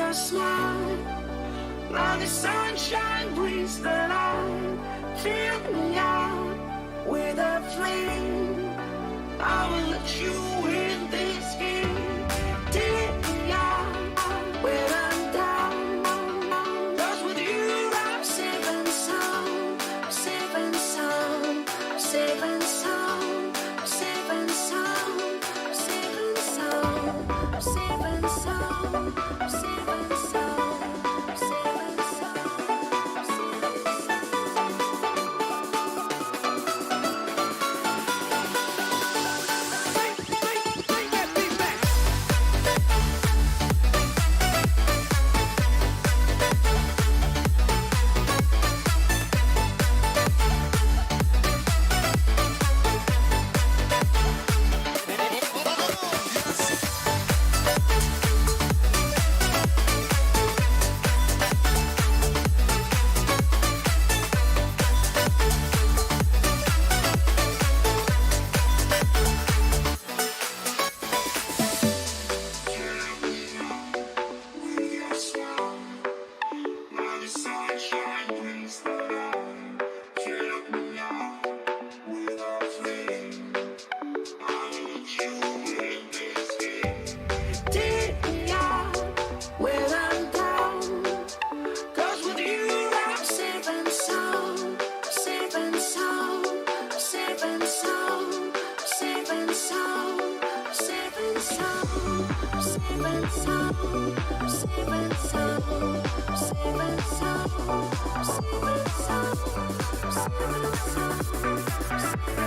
your smile. Now the sunshine brings the light. Fill me out with a flame. I will let you in this game. Take me out when I'm down. 'Cause with you I'm safe and sound. I'm safe and sound. I'm safe and sound. I'm safe and sound. I'm safe and sound. I'm safe and sound. I'm safe and sound. I'm safe and sound. I'm safe and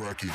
Cracky.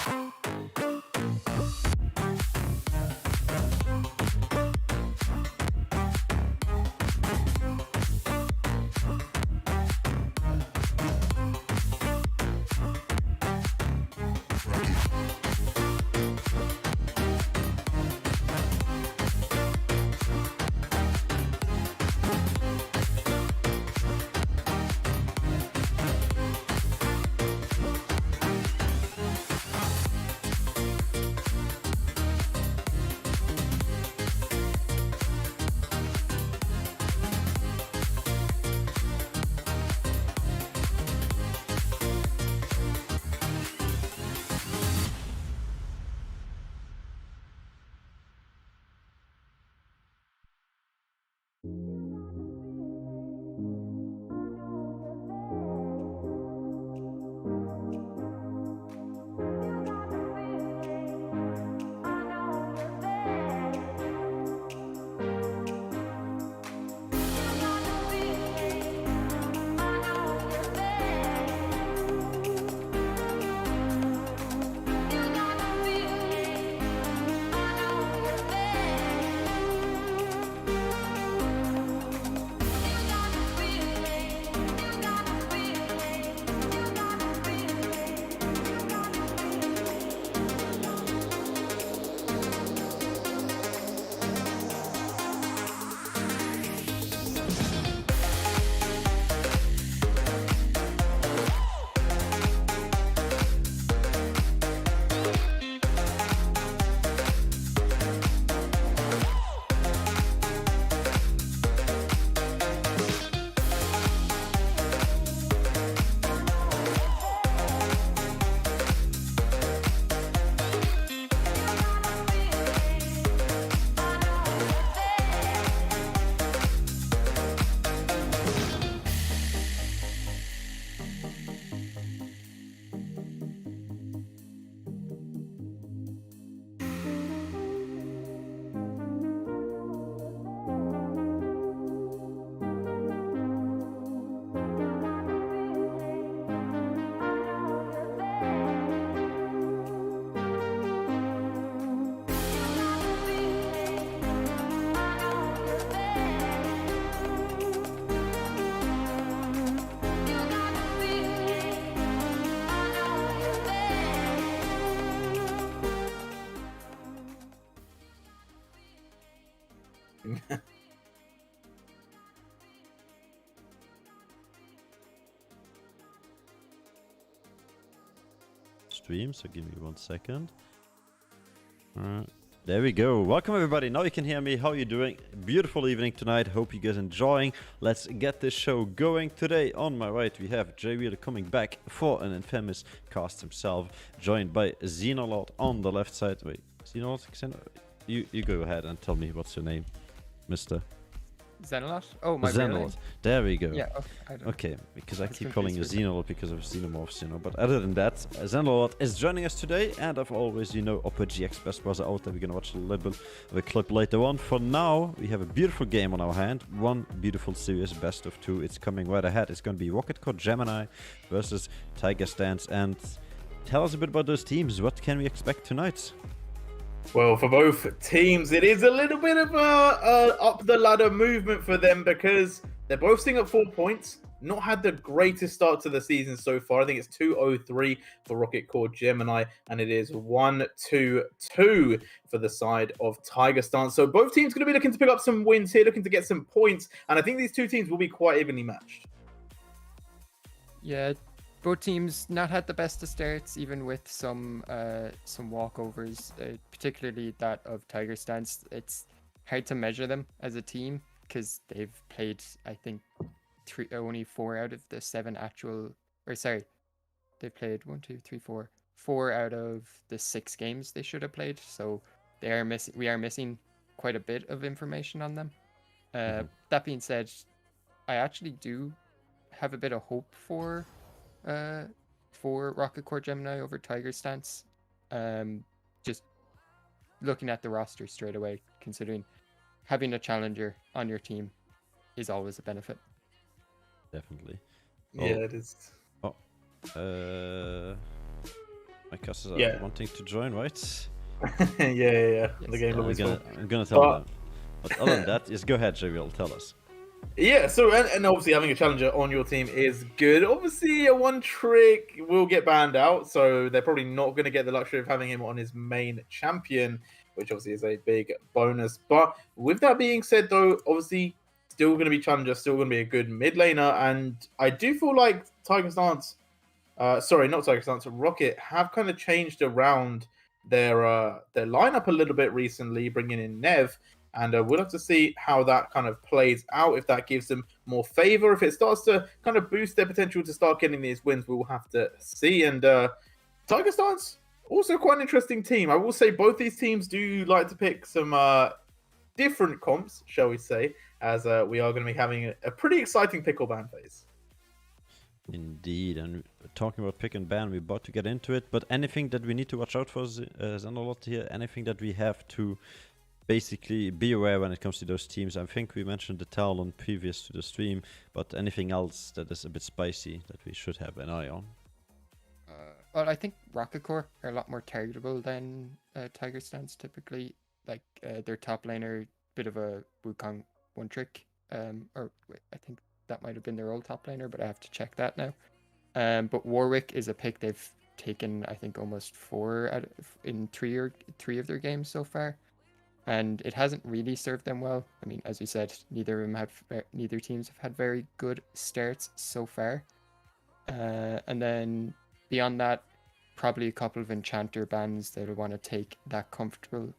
Stream, so give me 1 second. Alright, There we go. Welcome everybody. Now you can hear me. How are you doing? Beautiful evening tonight. Hope you guys enjoying. Let's get this show going. Today on my right we have Jay Wheeler coming back for an infamous cast himself, joined by Xenolod on the left side. Wait, Xenolod? You go ahead and tell me what's your name, Mister. Xenolod? Oh, my real name. Xenolod. There we go. Yeah, okay. Okay, because I It's keep calling you confusing. Xenolod because of Xenomorphs, But other than that, Xenolod is joining us today, and as always, Oppo GX Best Browser out there. We're gonna watch a little bit of a clip later on. For now, we have a beautiful game on our hand. One beautiful series, best of two. It's coming right ahead. It's gonna be Rocket Core Gemini versus Tiger Stance. And tell us a bit about those teams. What can we expect tonight? Well, for both teams, it is a little bit of a up the ladder movement for them because they're both sitting at 4 points. Not had the greatest start to the season so far. I think it's 2-0-3 for Rocket Core Gemini, and it is 1-2-2 for the side of Tiger Stance. So both teams going to be looking to pick up some wins here, looking to get some points, and I think these two teams will be quite evenly matched. Yeah, both teams not had the best of starts, even with some walkovers, particularly that of Tiger Stance. It's hard to measure them as a team because they've played, I think, only 4 out of the 7 actual, or sorry, they played 4 out of the 6 games they should have played. So we are missing quite a bit of information on them. That being said, I actually do have a bit of hope for Rocket Core Gemini over Tiger Stance. Just looking at the roster straight away, considering having a challenger on your team is always a benefit. Definitely. Yeah, it is. My customers Yeah. are wanting to join, right? yeah. Yes, The game I'm lobby's full. gonna tell them. But other than that, just go ahead, Javiel, tell us. Yeah, so and obviously having a challenger on your team is good. Obviously, a one trick will get banned out, so they're probably not going to get the luxury of having him on his main champion, which obviously is a big bonus. But with that being said, though, obviously still going to be challenger, still going to be a good mid laner, and I do feel like Tiger Stance, sorry, not Tiger Stance, Rocket have kind of changed around their lineup a little bit recently, bringing in Nev. And we'll have to see how that kind of plays out, if that gives them more favor, if it starts to kind of boost their potential to start getting these wins, we'll have to see. And Tiger Stance, also quite an interesting team. I will say both these teams do like to pick some different comps, shall we say, as we are going to be having a pretty exciting pickle ban phase. Indeed, and talking about pick and ban, we're about to get into it, but anything that we need to watch out for, Xenolod here, anything that we have to basically be aware when it comes to those teams? I think we mentioned the Talon previous to the stream, but anything else that is a bit spicy that we should have an eye on? Well, I think Rocket Core are a lot more targetable than Tiger Stance typically. Like their top laner, bit of a Wukong one trick. Or wait, I think that might have been their old top laner, but I have to check that now. But Warwick is a pick they've taken, I think, almost 4 in 3 of their games so far. And it hasn't really served them well. I mean, as we said, neither teams have had very good starts so far. And then beyond that, probably a couple of enchanter bans that'll want to take that comfort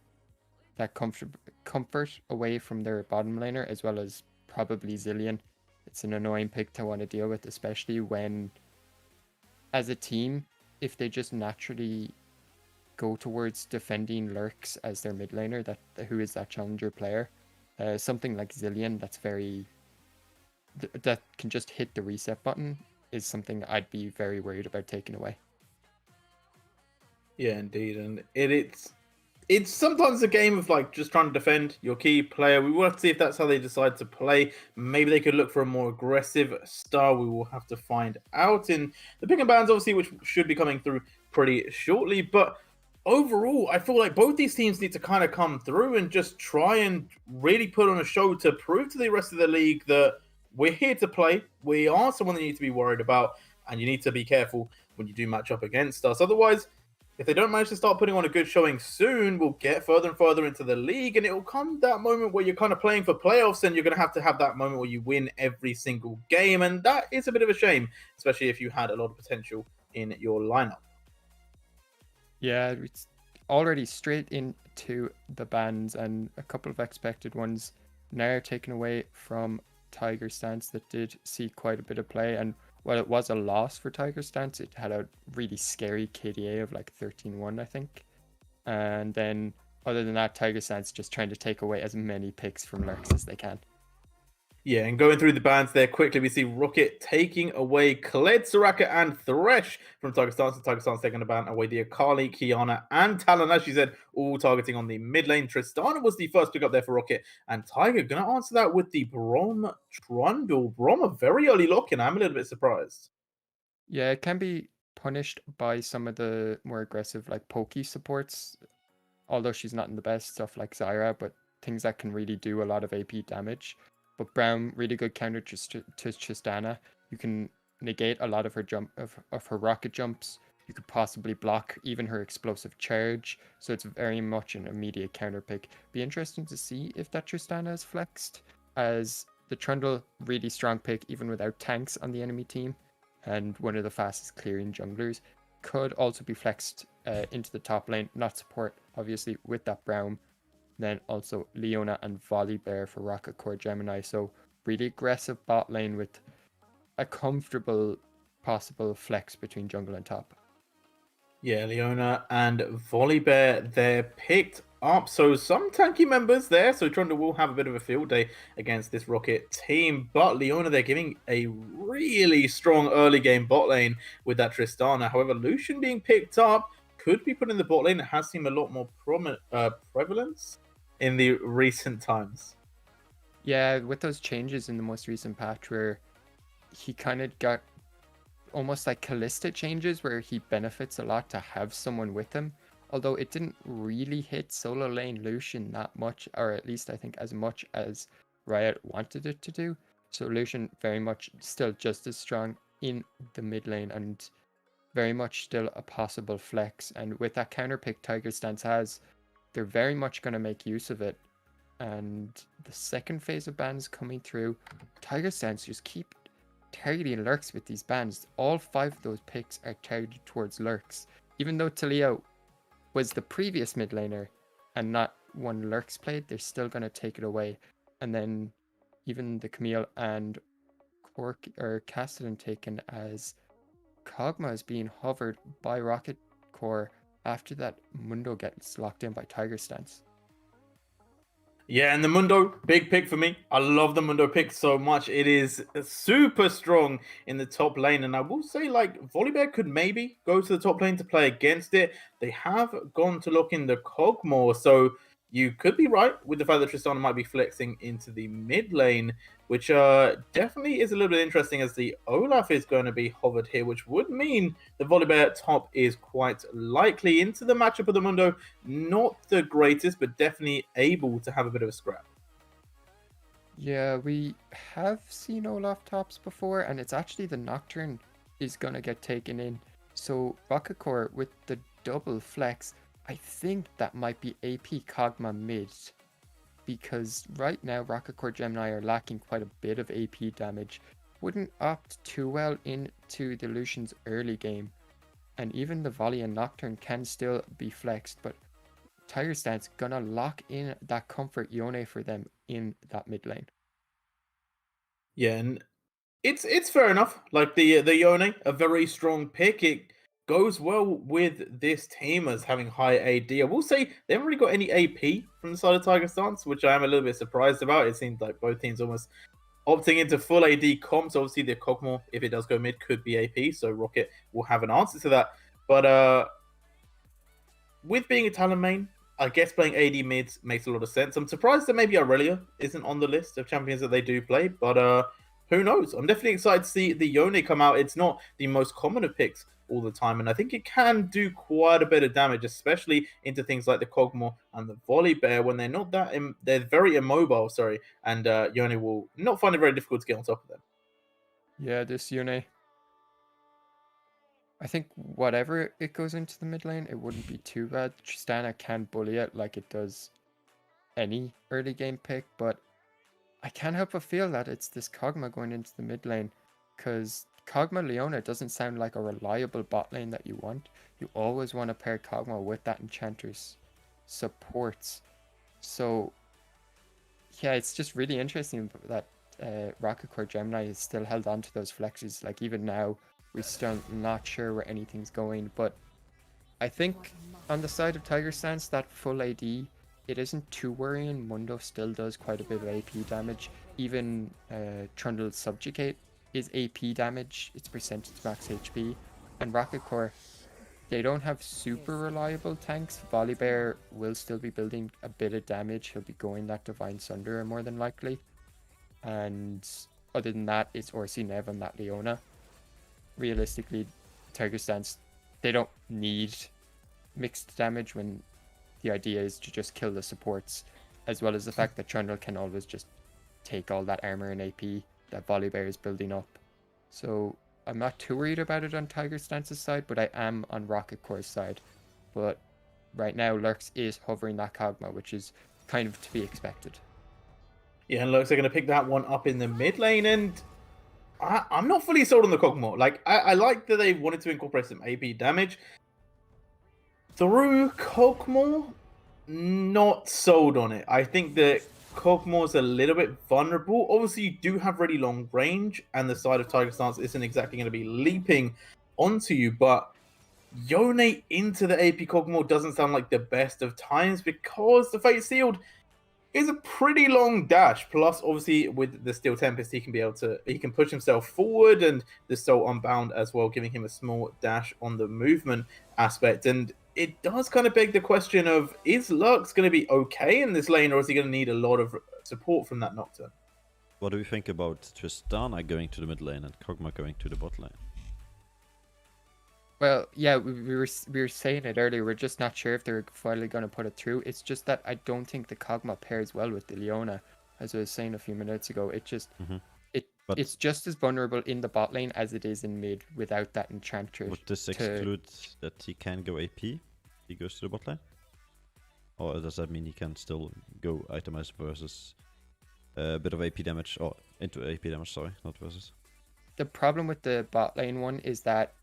away from their bottom laner, as well as probably Zilean. It's an annoying pick to want to deal with, especially when, as a team, if they just naturally go towards defending Lurks as their mid laner, who is that challenger player, something like Zilean that can just hit the reset button is something I'd be very worried about taking away. Yeah, indeed, and it's sometimes a game of like just trying to defend your key player. We will have to see if that's how they decide to play. Maybe they could look for a more aggressive style. We will have to find out in the pick and bans, obviously, which should be coming through pretty shortly. But overall, I feel like both these teams need to kind of come through and just try and really put on a show to prove to the rest of the league that we're here to play. We are someone that you need to be worried about, and you need to be careful when you do match up against us. Otherwise, if they don't manage to start putting on a good showing soon, we'll get further and further into the league, and it will come that moment where you're kind of playing for playoffs, and you're going to have that moment where you win every single game, and that is a bit of a shame, especially if you had a lot of potential in your lineup. Yeah, it's already straight into the bans, and a couple of expected ones now taken away from Tiger Stance that did see quite a bit of play. And while it was a loss for Tiger Stance, it had a really scary KDA of like 13-1, I think. And then other than that, Tiger Stance just trying to take away as many picks from Lurks as they can. Yeah, and going through the bans there quickly, we see Rocket taking away Kled, Soraka, and Thresh from Tiger Stance. And Tiger Stance taking the ban away the Akali, Kiana, and Talon, as she said, all targeting on the mid lane. Tristana was the first pick up there for Rocket, and Tiger going to answer that with the Brom Trundle. Brom, a very early lock-in. I'm a little bit surprised. Yeah, it can be punished by some of the more aggressive like pokey supports, although she's not in the best stuff like Zyra, but things that can really do a lot of AP damage. But Brown, really good counter to Tristana. You can negate a lot of her of her rocket jumps. You could possibly block even her explosive charge. So it's very much an immediate counter pick. Be interesting to see if that Tristana is flexed, as the Trundle, really strong pick even without tanks on the enemy team, and one of the fastest clearing junglers. Could also be flexed into the top lane, not support obviously with that Brown. Then also Leona and Volibear for Rocket Core Gemini. So really aggressive bot lane with a comfortable possible flex between jungle and top. Yeah, Leona and Volibear, they're picked up. So some tanky members there. So Trundle will have a bit of a field day against this Rocket team. But Leona, they're giving a really strong early game bot lane with that Tristana. However, Lucian being picked up could be put in the bot lane. It has seemed a lot more prevalence in the recent times. Yeah, with those changes in the most recent patch where he kind of got almost like Kalista changes where he benefits a lot to have someone with him. Although it didn't really hit solo lane Lucian that much, or at least I think as much as Riot wanted it to do. So Lucian very much still just as strong in the mid lane and very much still a possible flex. And with that counter pick Tiger Stance has, they're very much going to make use of it. And the second phase of bans coming through, Tiger Stance just keep targeting Lurks with these bans. All 5 of those picks are targeted towards Lurks. Even though Talia was the previous mid laner and not one Lurks played, they're still going to take it away. And then even the Camille and Castellan taken as Kog'Maw is being hovered by Rocket Core after that Mundo gets locked in by Tiger Stance. Yeah, and the Mundo, big pick for me. I love the Mundo pick so much. It is super strong in the top lane. And I will say, like, Volibear could maybe go to the top lane to play against it. They have gone to lock in the Kog'Maw. So you could be right with the fact that Tristana might be flexing into the mid lane, which definitely is a little bit interesting as the Olaf is going to be hovered here, which would mean the Volibear top is quite likely into the matchup of the Mundo. Not the greatest, but definitely able to have a bit of a scrap. Yeah, we have seen Olaf tops before, and it's actually the Nocturne is going to get taken in. So Rocket Core with the double flex, I think that might be AP Kog'Maw mid, because right now Rocket Core Gemini are lacking quite a bit of AP damage. Wouldn't opt too well into the Lucian's early game, and even the Volley and Nocturne can still be flexed, but Tiger Stance gonna lock in that comfort Yone for them in that mid lane. Yeah, and it's fair enough. Like the Yone, a very strong pick. It goes well with this team as having high AD. I will say they haven't really got any AP from the side of Tiger Stance, which I am a little bit surprised about. It seems like both teams almost opting into full AD comps. Obviously, the Kog'Maw, if it does go mid, could be AP, so Rocket will have an answer to that. But with being a Talon main, I guess playing AD mids makes a lot of sense. I'm surprised that maybe Aurelia isn't on the list of champions that they do play, but who knows? I'm definitely excited to see the Yone come out. It's not the most common of picks all the time, and I think it can do quite a bit of damage, especially into things like the Kog'Maw and the Volibear when they're not that they're very immobile. Sorry, and Yone will not find it very difficult to get on top of them. Yeah, this Yone, I think whatever it goes into the mid lane, it wouldn't be too bad. Tristana can bully it like it does any early game pick, but I can't help but feel that it's this Kog'Maw going into the mid lane, because Kog'Maw Leona doesn't sound like a reliable bot lane that you want. You always want to pair Kog'Maw with that Enchantress supports. So yeah, it's just really interesting that Rocket Core Gemini is still held on to those flexes. Like even now, we're still not sure where anything's going. But I think on the side of Tiger Stance, that full AD, it isn't too worrying. Mundo still does quite a bit of AP damage. Even Trundle's Subjugate is AP damage. It's percentage max HP. And Rocket Core, they don't have super reliable tanks. Volibear will still be building a bit of damage. He'll be going that Divine Sunderer more than likely. And other than that, it's Orsi Nev and that Leona. Realistically, Tiger Stance, they don't need mixed damage when the idea is to just kill the supports, as well as the fact that Trundle can always just take all that armor and AP that Volibear is building up. So I'm not too worried about it on Tiger Stance's side, but I am on Rocket Core's side. But right now, Lurks is hovering that Kog'Maw, which is kind of to be expected. Yeah, and Lurks are going to pick that one up in the mid lane, and I'm not fully sold on the Kog'Maw. Like, I like that they wanted to incorporate some AP damage. Through Kog'Maw, not sold on it. I think that Kog'Maw's a little bit vulnerable. Obviously, you do have really long range, and the side of Tiger Stance isn't exactly going to be leaping onto you, but Yone into the AP Kog'Maw doesn't sound like the best of times because the Fate Sealed is a pretty long dash. Plus, obviously, with the Steel Tempest, he can push himself forward, and the Soul Unbound as well, giving him a small dash on the movement aspect. And it does kind of beg the question of, is Lurks going to be okay in this lane, or is he going to need a lot of support from that Nocturne? What do we think about Tristana going to the mid lane and Kog'Maw going to the bot lane? Well, yeah, we were saying it earlier. We're just not sure if they're finally going to put it through. It's just that I don't think the Kog'Maw pairs well with the Leona, as I was saying a few minutes ago. It just it's just as vulnerable in the bot lane as it is in mid without that Enchantress. Would this exclude that he can go AP? He goes to the bot lane, or does that mean he can still go itemized versus a bit of AP damage, or into AP damage? Sorry, not versus. The problem with the bot lane one is that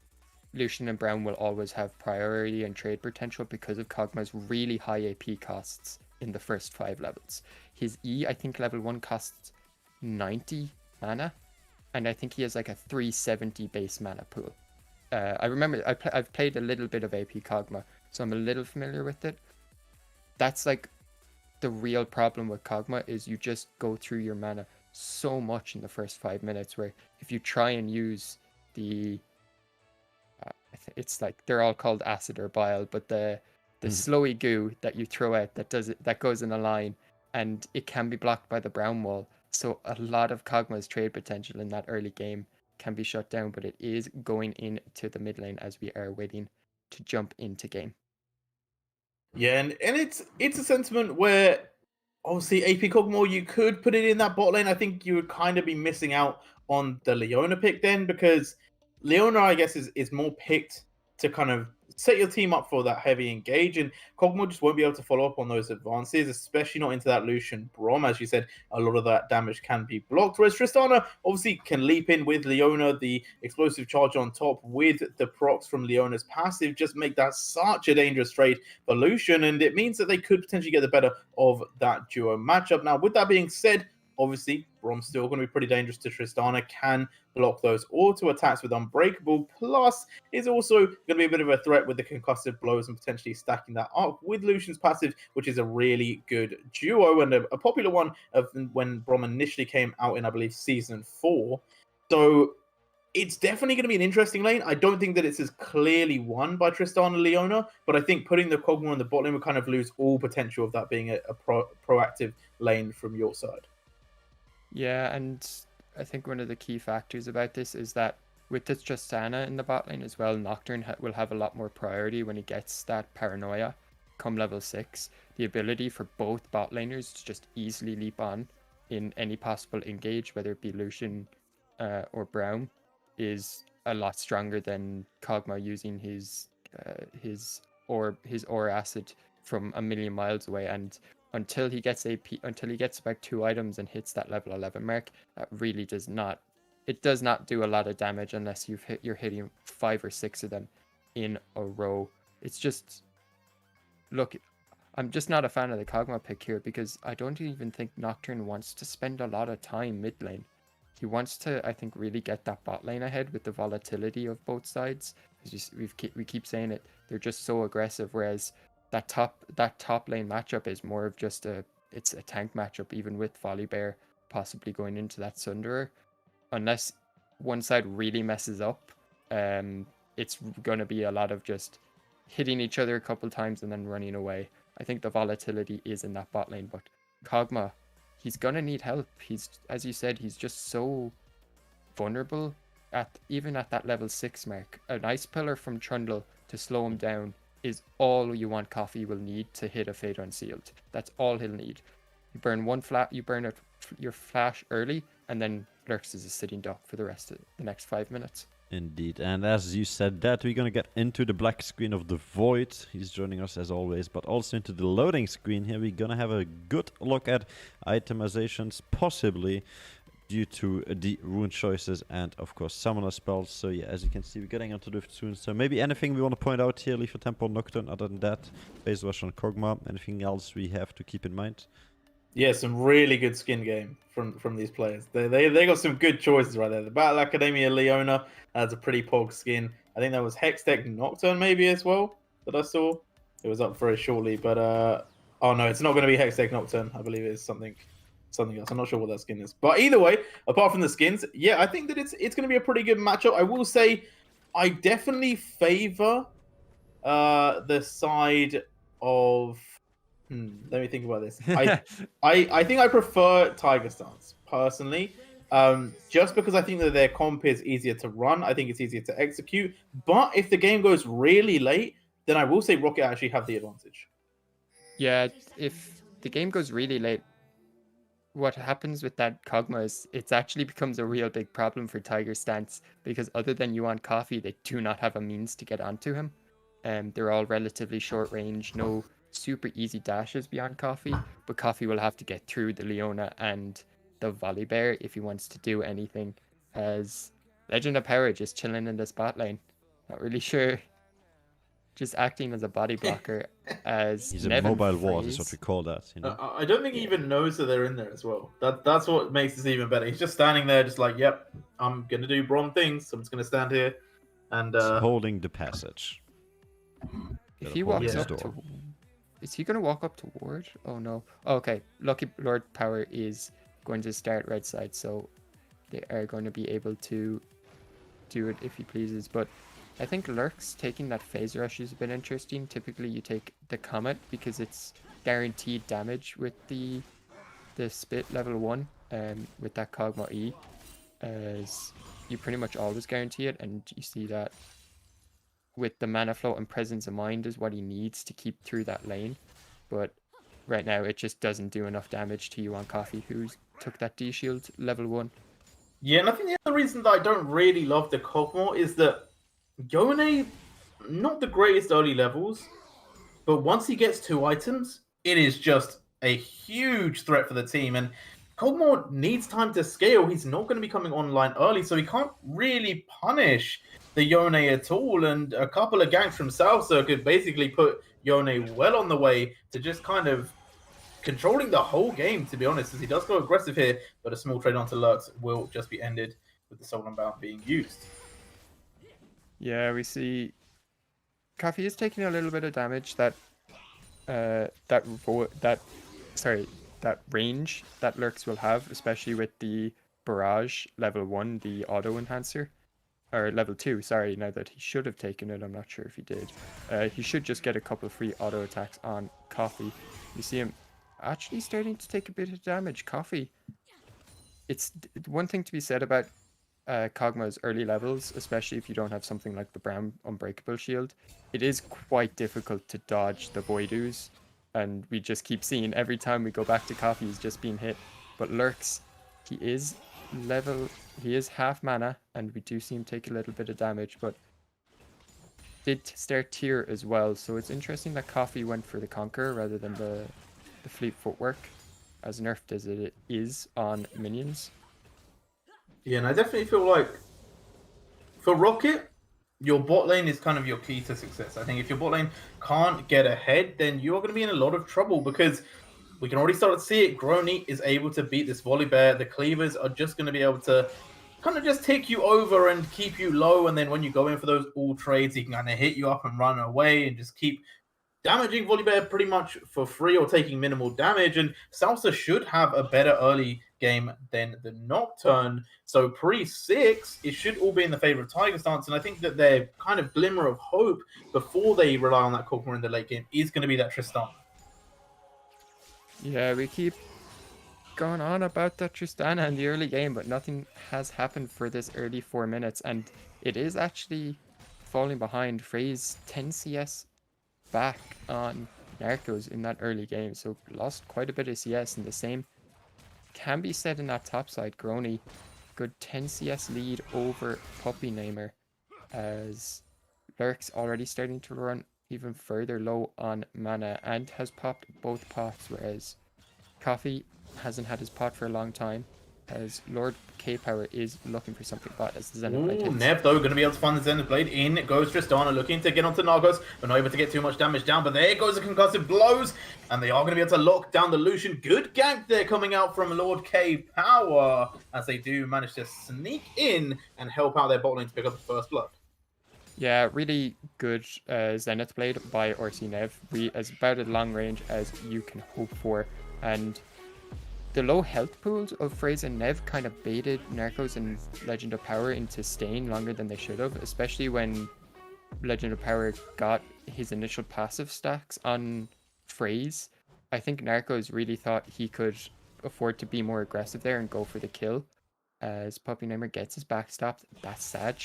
Lucian and Brown will always have priority and trade potential because of Kog'Maw's really high AP costs in the first 5 levels. His E, I think level 1 costs 90 mana, and I think he has like a 370 base mana pool. I remember I've played a little bit of AP Kog'Maw, so I'm a little familiar with it. That's like the real problem with Kog'Maw, is you just go through your mana so much in the first 5 minutes, where if you try and use the it's like they're all called acid or bile, but the slowy goo that you throw out that goes in a line, and it can be blocked by the brown wall. So a lot of Kog'Maw's trade potential in that early game can be shut down, but it is going into the mid lane as we are waiting to jump into game. Yeah, and it's a sentiment where obviously AP Kog'Maw, you could put it in that bot lane. I think you would kind of be missing out on the Leona pick then, because Leona, I guess, is more picked to kind of set your team up for that heavy engage, and Kog'Maw just won't be able to follow up on those advances, especially not into that Lucian Braum. As you said, a lot of that damage can be blocked, whereas Tristana obviously can leap in with Leona, the explosive charge on top with the procs from Leona's passive, just make that such a dangerous trade for Lucian, and it means that they could potentially get the better of that duo matchup. Now, with that being said, obviously, Braum's still going to be pretty dangerous to Tristana, can block those auto attacks with Unbreakable, plus is also going to be a bit of a threat with the concussive blows and potentially stacking that up with Lucian's passive, which is a really good duo and a popular one of when Braum initially came out in, I believe, Season 4. So it's definitely going to be an interesting lane. I don't think that it's as clearly won by Tristana Leona, but I think putting the Kog'Maw in the bot lane would kind of lose all potential of that being a proactive lane from your side. Yeah, and I think one of the key factors about this is that with this Tristana in the bot lane as well, Nocturne will have a lot more priority when he gets that Paranoia come level 6. The ability for both bot laners to just easily leap on in any possible engage, whether it be Lucian or Braum, is a lot stronger than Kog'Maw using his Aura Acid from a million miles away. And until he gets about 2 items and hits that level 11 mark, that really does not it does not do a lot of damage unless you're hitting 5 or 6 of them in a row. It's just, look, I'm just not a fan of the Kog'Maw pick here because I don't even think Nocturne wants to spend a lot of time mid lane. He wants to, I think, really get that bot lane ahead with the volatility of both sides. We keep saying it, they're just so aggressive, whereas that top lane matchup is more of just it's a tank matchup, even with Volibear possibly going into that Sunderer. Unless one side really messes up, it's going to be a lot of just hitting each other a couple times and then running away. I think the volatility is in that bot lane, but Kog'Maw, he's going to need help. He's, as you said, he's just so vulnerable even at that level 6 mark. An Ice Pillar from Trundle to slow him down is all you want Coffee will need to hit a Fate Unsealed. That's all he'll need. You burn your flash early, and then Lurks is a sitting duck for the rest of the next 5 minutes. Indeed, and as you said that, we're gonna get into the black screen of the Void. He's joining us as always, but also into the loading screen here. We're gonna have a good look at itemizations, possibly due to the rune choices and of course summoner spells. So yeah, as you can see, we're getting onto Rift soon. So maybe anything we want to point out here, Leaf Tempo, Nocturne, other than that, Phase Rush on Kog'Maw, anything else we have to keep in mind? Yeah, some really good skin game from these players. They got some good choices right there. The Battle Academia Leona has a pretty pog skin. I think that was Hextech Nocturne maybe as well that I saw. It was up very shortly, but oh no, it's not going to be Hextech Nocturne. I believe it's something else. I'm not sure what that skin is. But either way, apart from the skins, yeah, I think that it's going to be a pretty good matchup. I will say, I definitely favor the side of. Let me think about this. I think I prefer Tiger Stance personally, just because I think that their comp is easier to run. I think it's easier to execute. But if the game goes really late, then I will say Rocket actually have the advantage. Yeah, if the game goes really late, what happens with that Kog'Maw is it actually becomes a real big problem for Tiger Stance, because other than Yuan Coffee, they do not have a means to get onto him. They're all relatively short range, no super easy dashes beyond Coffee, but Coffee will have to get through the Leona and the Volibear if he wants to do anything, as Legend of Power just chilling in this bot lane. Not really sure. Just acting as a body blocker as He's Nevin a mobile Freeze. ward, is what we call that, you know. I don't think he even knows that they're in there as well. That's what makes this even better. He's just standing there, just like, yep, I'm gonna do Bron things. So I'm just gonna stand here and holding the passage. If he walks Yeah. up to... Is he going to walk up to Ward? Oh, no. Okay. Lucky Lord Power is going to start right side, so they are going to be able to do it if he pleases. But I think Lurks taking that Phase Rush is a bit interesting. Typically, you take the Comet because it's guaranteed damage with the Spit level 1 with that Kog'Maw E. As you pretty much always guarantee it, and you see that with the mana flow and presence of mind is what he needs to keep through that lane. But right now it just doesn't do enough damage to Yuan Coffee, who took that D shield level 1. yeah, and I think the other reason that I don't really love the Kog'Maw is that Yone, not the greatest early levels, but once he gets 2 items, it is just a huge threat for the team. And Kog'Maw needs time to scale. He's not going to be coming online early, so he can't really punish the Yone at all. And a couple of ganks from South Circuit basically put Yone well on the way to just kind of controlling the whole game, to be honest, as he does go aggressive here, but a small trade onto Lurks will just be ended with the Soul Unbound being used. Yeah, we see Coffee is taking a little bit of damage. That range that Lurks will have, especially with the Barrage level 1, the auto enhancer. Or level 2, sorry, now that he should have taken it, I'm not sure if he did. He should just get a couple free auto attacks on Coffee. You see him actually starting to take a bit of damage. Coffee, it's one thing to be said about Kog'Maw's early levels, especially if you don't have something like the Brown Unbreakable Shield. It is quite difficult to dodge the Voidoos, and we just keep seeing every time we go back to Coffee, he's just being hit. But Lurks, he is half mana, and we do see him take a little bit of damage, but did start tier as well, so it's interesting that Coffee went for the Conqueror rather than the Fleet Footwork, as nerfed as it is on minions. Yeah, and I definitely feel like for Rocket, your bot lane is kind of your key to success. I think if your bot lane can't get ahead, then you're going to be in a lot of trouble because we can already start to see it. Grony is able to beat this Volibear. The cleavers are just going to be able to kind of just take you over and keep you low. And then when you go in for those all trades, he can kind of hit you up and run away and just keep damaging Volibear pretty much for free or taking minimal damage. And Salsa should have a better early game than the Nocturne. So pre-6, it should all be in the favor of Tiger Stance. And I think that their kind of glimmer of hope before they rely on that Kog'Maw in the late game is going to be that Tristana. Yeah, we keep going on about that Tristana in the early game, but nothing has happened for this early 4 minutes. And it is actually falling behind. FaZe 10 CS back on Narcos in that early game, so lost quite a bit of CS, and the same can be said in that top side. Grony, good 10 CS lead over Puppy Namer, as Lurk's already starting to run even further low on mana and has popped both pots, whereas Coffee hasn't had his pot for a long time, as Lord K-Power is looking for something bot as the Zenith Blade hits. Nev, though, going to be able to find the Zenith Blade. In goes Tristana, looking to get onto Narcos, but not able to get too much damage down. But there goes the concussive blows, and they are going to be able to lock down the Lucian. Good gank there coming out from Lord K-Power, as they do manage to sneak in and help out their bot lane to pick up the first blood. Yeah, really good Zenith Blade by RC Nev. As about as long range as you can hope for, and the low health pools of FaZe and Nev kind of baited Narcos and Legend of Power into staying longer than they should have, especially when Legend of Power got his initial passive stacks on FaZe. I think Narcos really thought he could afford to be more aggressive there and go for the kill. As Puppy Namer gets his backstopped, that's Sag.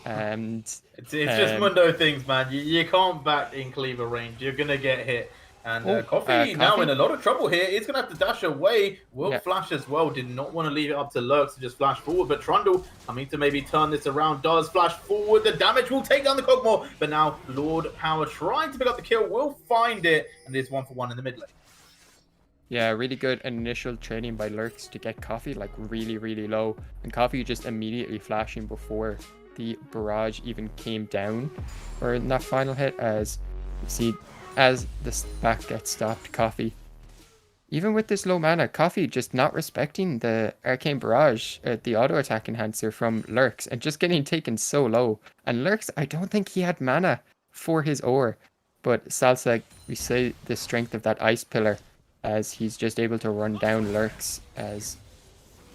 And it's just Mundo things, man. You can't back in cleaver range. You're going to get hit. And Coffee now in a lot of trouble here. He's going to have to dash away. Will flash as well. Did not want to leave it up to Lurks to just flash forward. But Trundle coming to maybe turn this around. Does flash forward. The damage will take down the Kog'Maw. But now Lord Power trying to pick up the kill. Will find it. And there's 1-for-1 in the mid lane. Yeah, really good initial trading by Lurks to get Coffee like really, really low. And Coffee just immediately flashing before the barrage even came down. Or in that final hit, as you see, as the back gets stopped, Coffee, even with this low mana, Coffee just not respecting the Arcane Barrage, the auto attack enhancer from Lurks, and just getting taken so low. And Lurks, I don't think he had mana for his ore, but Salsa, we see the strength of that Ice Pillar, as he's just able to run down Lurks. As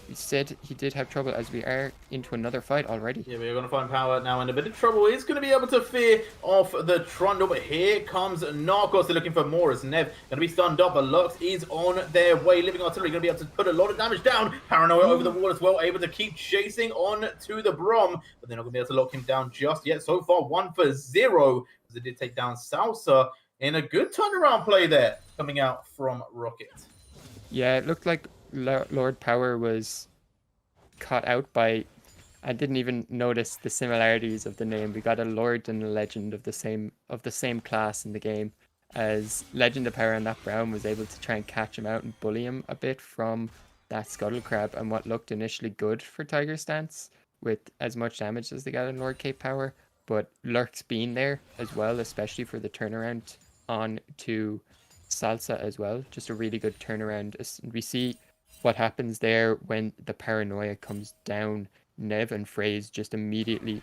we said, he did have trouble, as we are into another fight already. Yeah, we're going to find Power now in a bit of trouble. He's going to be able to fear off the Trundle, but here comes Narcos. They're looking for more as Nev going to be stunned up, but Lux is on their way. Living Artillery going to be able to put a lot of damage down. Paranoia over the wall as well, able to keep chasing on to the Brom, but they're not going to be able to lock him down just yet. So far, 1-for-0, as they did take down Salsa in a good turnaround play there, coming out from Rocket. Yeah, it looked like Lord Power was caught out by, I didn't even notice the similarities of the name. We got a Lord and a Legend of the same class in the game, as Legend of Power and that Brown was able to try and catch him out and bully him a bit from that Scuttle Crab, and what looked initially good for Tiger Stance with as much damage as they got in Lord Cape Power, but Lurks being there as well, especially for the turnaround on to Salsa as well. Just a really good turnaround. We see what happens there when the Paranoia comes down. Nev and FaZe just immediately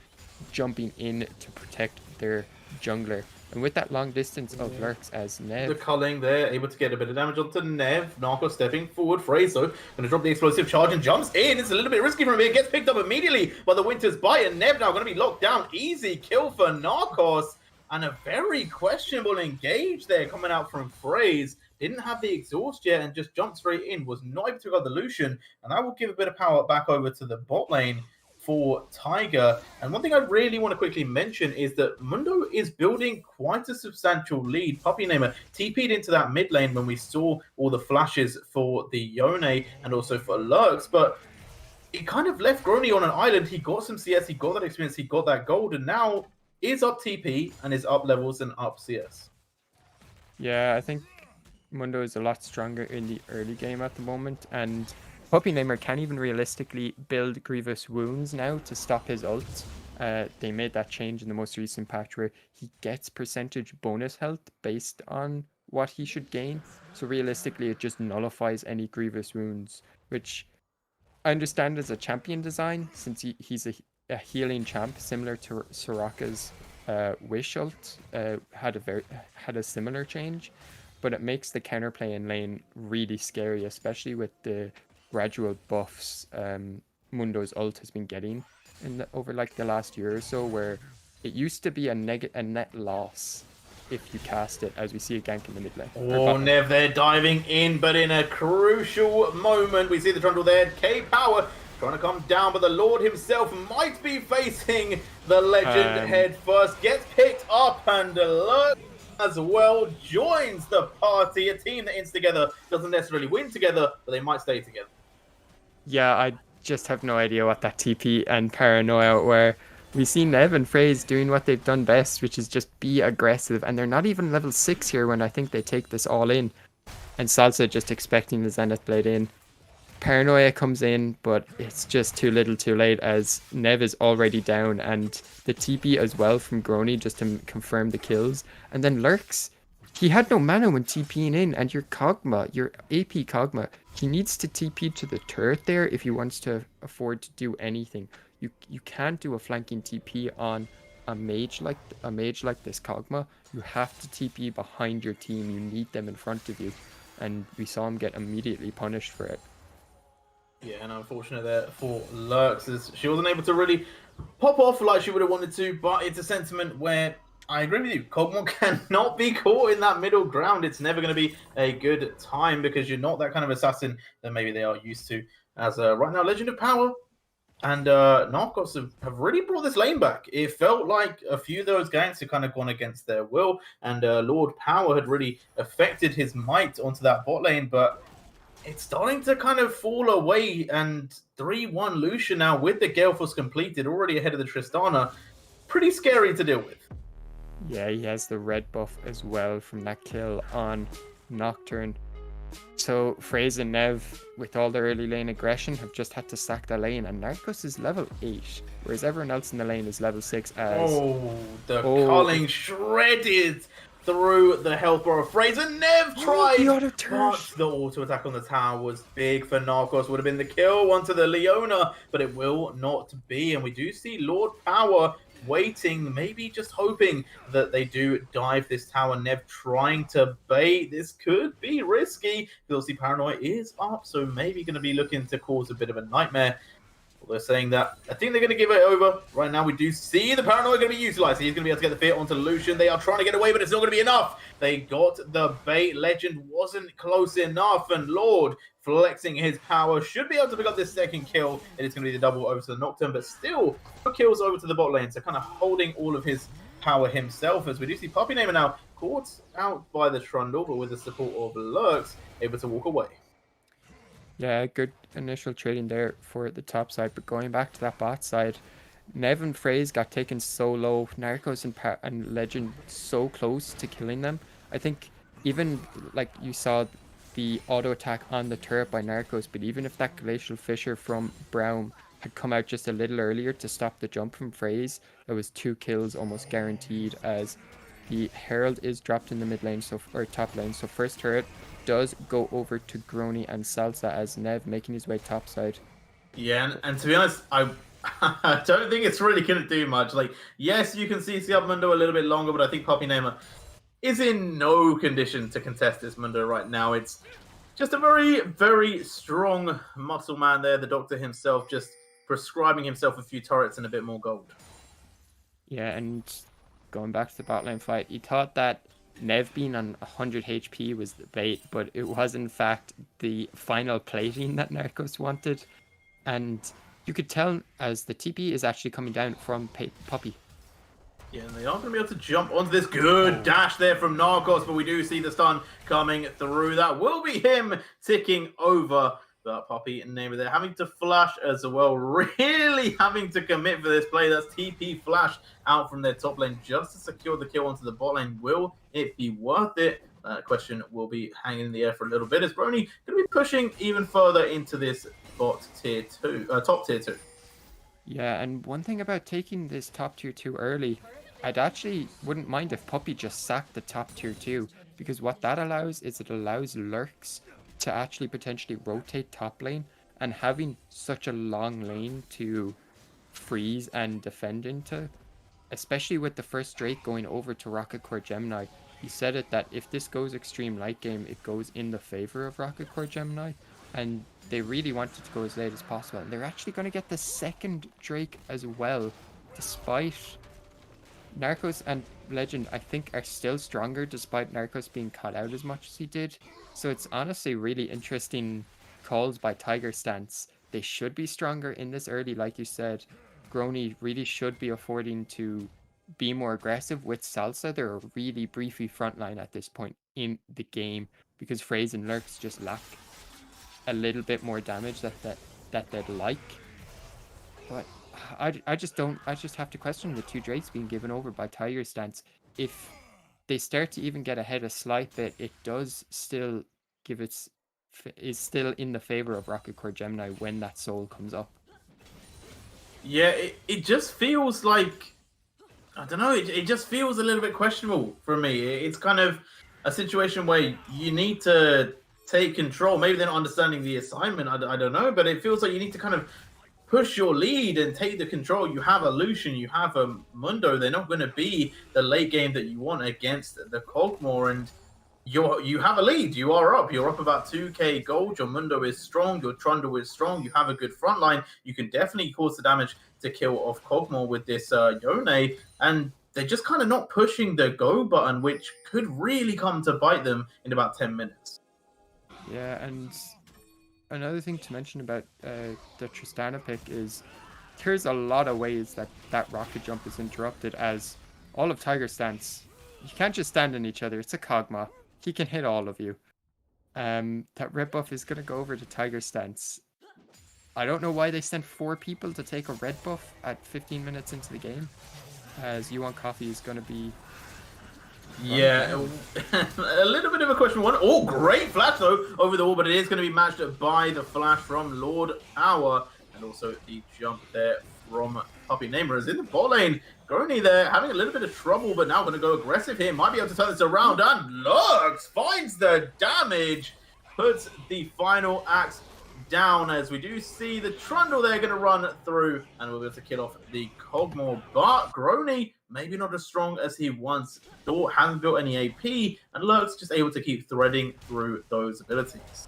jumping in to protect their jungler. And with that long distance of Lurks, as Nev... The culling there, able to get a bit of damage onto Nev. Narco stepping forward. FaZe, though, going to drop the explosive charge and jumps in. It's a little bit risky from him. It gets picked up immediately by the Winter's Bite. And Nev now going to be locked down. Easy kill for Narcos. And a very questionable engage there coming out from FaZe. Didn't have the exhaust yet and just jumped straight in. Was not able to get the Lucian. And that will give a bit of power back over to the bot lane for Tiger. And one thing I really want to quickly mention is that Mundo is building quite a substantial lead. Puppy Namer TP'd into that mid lane when we saw all the flashes for the Yone and also for Lurks. But it kind of left Grony on an island. He got some CS, he got that experience, he got that gold, and now is up TP and is up levels and up CS. Yeah, I think Mundo is a lot stronger in the early game at the moment, and Puppy Namer can't even realistically build Grievous Wounds now to stop his ult. They made that change in the most recent patch where he gets percentage bonus health based on what he should gain. So realistically, it just nullifies any Grievous Wounds, which I understand as a champion design since he's a healing champ similar to Soraka's Wish ult had a similar change, but it makes the counterplay in lane really scary, especially with the gradual buffs Mundo's ult has been getting over like the last year or so, where it used to be a net loss if you cast it, as we see a gank in the mid lane. Oh, Nev there diving in, but in a crucial moment, we see the Trundle there. K-Power trying to come down, but the Lord himself might be facing the Legend head first. Gets picked up, and Lurk as well joins the party. A team that ends together doesn't necessarily win together, but they might stay together. Yeah, I just have no idea what that TP and Paranoia were. We see Nev and FaZe doing what they've done best, which is just be aggressive. And they're not even level 6 here when I think they take this all in. And Salsa just expecting the Zenith Blade in. Paranoia comes in, but it's just too little too late as Nev is already down. And the TP as well from Grony just to confirm the kills. And then Lurks, he had no mana when TPing in. And your Kog'Maw, your AP Kog'Maw, he needs to TP to the turret there if he wants to afford to do anything. You can't do a flanking TP on a mage like this Kog'Maw. You have to TP behind your team. You need them in front of you, and we saw him get immediately punished for it. Yeah, and unfortunate there for Lurks as she wasn't able to really pop off like she would have wanted to. But it's a sentiment where I agree with you. Kog'Maw cannot be caught in that middle ground. It's never going to be a good time because you're not that kind of assassin that maybe they are used to. As right now, Legend of Power and Narcos have really brought this lane back. It felt like a few of those ganks had kind of gone against their will, and Lord Power had really affected his might onto that bot lane, but it's starting to kind of fall away, and 3-1 Lucian now with the Gale Force completed, already ahead of the Tristana. Pretty scary to deal with. Yeah, he has the red buff as well from that kill on Nocturne. So FaZe and Nev, with all their early lane aggression, have just had to sack the lane, and Narcos is level 8, whereas everyone else in the lane is level 6 as... the culling shredded through the health bar of FaZe, and Nev tried, but the auto attack on the tower was big for Narcos. Would have been the kill onto the Leona, but it will not be, and we do see Lord Power waiting, maybe just hoping that they do dive this tower. Nev trying to bait. This could be risky. Obviously, Paranoia is up, so maybe going to be looking to cause a bit of a nightmare. They're saying that I think they're going to give it over. Right now, we do see the Paranoia going to be utilized. He's going to be able to get the fear onto Lucian. They are trying to get away, but it's not going to be enough. They got the bait. Legend wasn't close enough, and Lord flexing his power should be able to pick up this second kill. It is going to be the double over to the Nocturne, but still kills over to the bot lane. So kind of holding all of his power himself, as we do see Puppy Namer now caught out by the Trundle, but with the support of Lurks, able to walk away. Yeah, good initial trading there for the top side, but going back to that bot side, Nev and FaZe got taken so low, Narcos and Legend so close to killing them. I think even like you saw the auto attack on the turret by Narcos, but even if that Glacial Fissure from Braum had come out just a little earlier to stop the jump from FaZe, there was 2 kills almost guaranteed, as the Herald is dropped in the mid lane, or top lane. So first turret does go over to Grony and Salsa as Nev making his way topside. Yeah, and to be honest, I don't think it's really going to do much. Like, yes, you can see Mundo a little bit longer, but I think Puppy Namer is in no condition to contest this Mundo right now. It's just a very, very strong muscle man there. The doctor himself just prescribing himself a few turrets and a bit more gold. Yeah, and going back to the bot lane fight, he thought that Nev being on 100 HP was the bait, but it was in fact the final plating that Narcos wanted. And you could tell as the TP is actually coming down from Puppy. Yeah, and they are going to be able to jump onto this good dash there from Narcos, but we do see the stun coming through. That will be him ticking over the Puppy Namer there, having to flash as well, really having to commit for this play. That's TP flash out from their top lane just to secure the kill onto the bot lane. Will it be worth it? question will be hanging in the air for a little bit. Is Brony going to be pushing even further into this top tier 2? Yeah, and one thing about taking this top tier 2 early, I'd actually wouldn't mind if Puppey just sacked the top tier 2, because what that allows is it allows Lurks to actually potentially rotate top lane, and having such a long lane to freeze and defend into, especially with the first Drake going over to Rocket Core Gemini. He said it that if this goes extreme late game, it goes in the favor of Rocket Core Gemini, and they really wanted to go as late as possible. And they're actually going to get the second Drake as well, despite Narcos and Legend, I think, are still stronger despite Narcos being cut out as much as he did. So it's honestly really interesting calls by Tiger Stance. They should be stronger in this early, like you said. Grony really should be affording to be more aggressive with Salsa. They're a really briefy frontline at this point in the game because Phraze and Lurks just lack a little bit more damage that they'd like. But I just have to question the two Drakes being given over by Tiger Stance. If they start to even get ahead a slight bit, it does still is still in the favor of Rocket Core Gemini when that soul comes up. Yeah, it just feels like, I don't know, it just feels a little bit questionable for me. It's kind of a situation where you need to take control. Maybe they're not understanding the assignment, I don't know, but it feels like you need to kind of push your lead and take the control. You have a Lucian, you have a Mundo. They're not going to be the late game that you want against the Kog'Maw, and you have a lead. You are up. You're up about 2k gold. Your Mundo is strong. Your Trundle is strong. You have a good front line. You can definitely cause the damage to kill off Kog'Maw with this Yone, and they're just kind of not pushing the go button, which could really come to bite them in about 10 minutes. Yeah, and another thing to mention about the Tristana pick is there's a lot of ways that rocket jump is interrupted, as all of Tiger Stance, you can't just stand on each other. It's a Kog'Maw. He can hit all of you. That red buff is going to go over to Tiger Stance. I don't know why they sent 4 people to take a red buff at 15 minutes into the game, as Yuan Coffee is going to be... Yeah, a little bit of a question one. Oh, great flash though over the wall, but it is going to be matched by the flash from Lord Hour, and also the jump there from Puppey Namer is in the bot lane. Grony there having a little bit of trouble, but now going to go aggressive here. Might be able to turn this around, and Lurks finds the damage, puts the final axe down, as we do see the Trundle there going to run through, and we'll be able to kill off the Kog'Maw. But Grony maybe not as strong as he once thought, hasn't built any AP, and Lurks just able to keep threading through those abilities.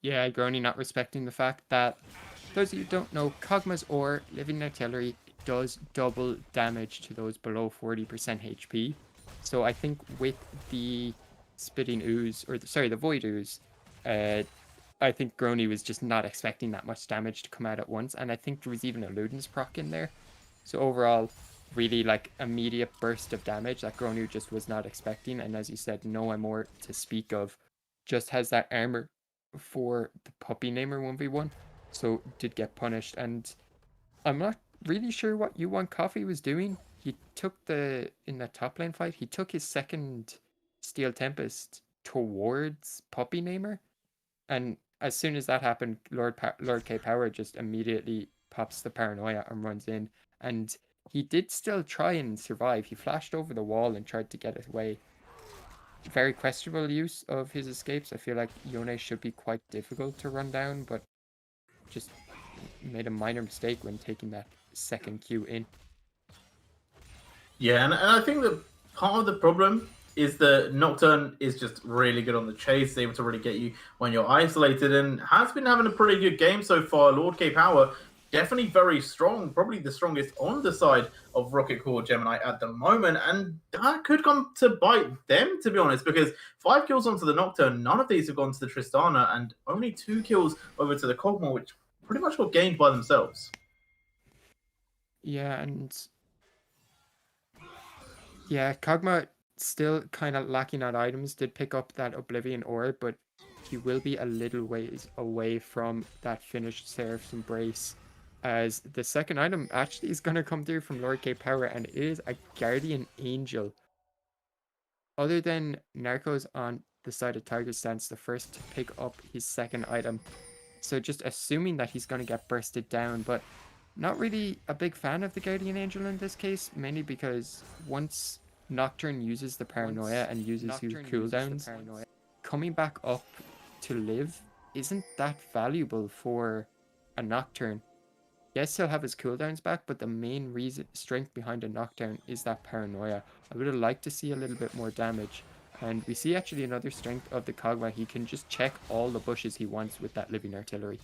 Yeah, Grony not respecting the fact that, those of you who don't know, Kog'Maw's Ore, Living Artillery, does double damage to those below 40% HP. So I think with the Spitting Ooze, or the Void Ooze, I think Grony was just not expecting that much damage to come out at once, and I think there was even a Luden's proc in there. So overall, really like immediate burst of damage that Grony just was not expecting, and as you said, no more to speak of. Just has that armor for the Puppey Namer 1v1, so did get punished, and I'm not really sure what Yuan Coffee was doing. He took in the top lane fight, he took his second Steel Tempest towards Puppey Namer, and as soon as that happened, Lord K Power just immediately pops the Paranoia and runs in, and he did still try and survive. He flashed over the wall and tried to get it away. Very questionable use of his escapes. I feel like Yone should be quite difficult to run down, but just made a minor mistake when taking that second Q in. Yeah, and I think that part of the problem is the Nocturne is just really good on the chase, able to really get you when you're isolated, and has been having a pretty good game so far. Lord K Power definitely very strong, probably the strongest on the side of Rocket Core Gemini at the moment, and that could come to bite them, to be honest, because 5 kills onto the Nocturne, none of these have gone to the Tristana, and only 2 kills over to the Kog'Maw, which pretty much got gained by themselves. Yeah, and yeah, Kog'Maw still kind of lacking on items. Did pick up that Oblivion Ore, but he will be a little ways away from that finished Seraph's Embrace, as the second item actually is going to come through from Lord K Power, and it is a Guardian Angel. other than Narcos on the side of Tiger Stance, the first to pick up his second item. So just assuming that he's going to get bursted down, but not really a big fan of the Guardian Angel in this case, mainly because once Nocturne uses the Paranoia and uses his cooldowns, coming back up to live isn't that valuable for a Nocturne. Yes, he'll have his cooldowns back, but the main strength behind a Knockdown is that Paranoia. I would have liked to see a little bit more damage. And we see actually another strength of the Kog'Maw. He can just check all the bushes he wants with that Living Artillery.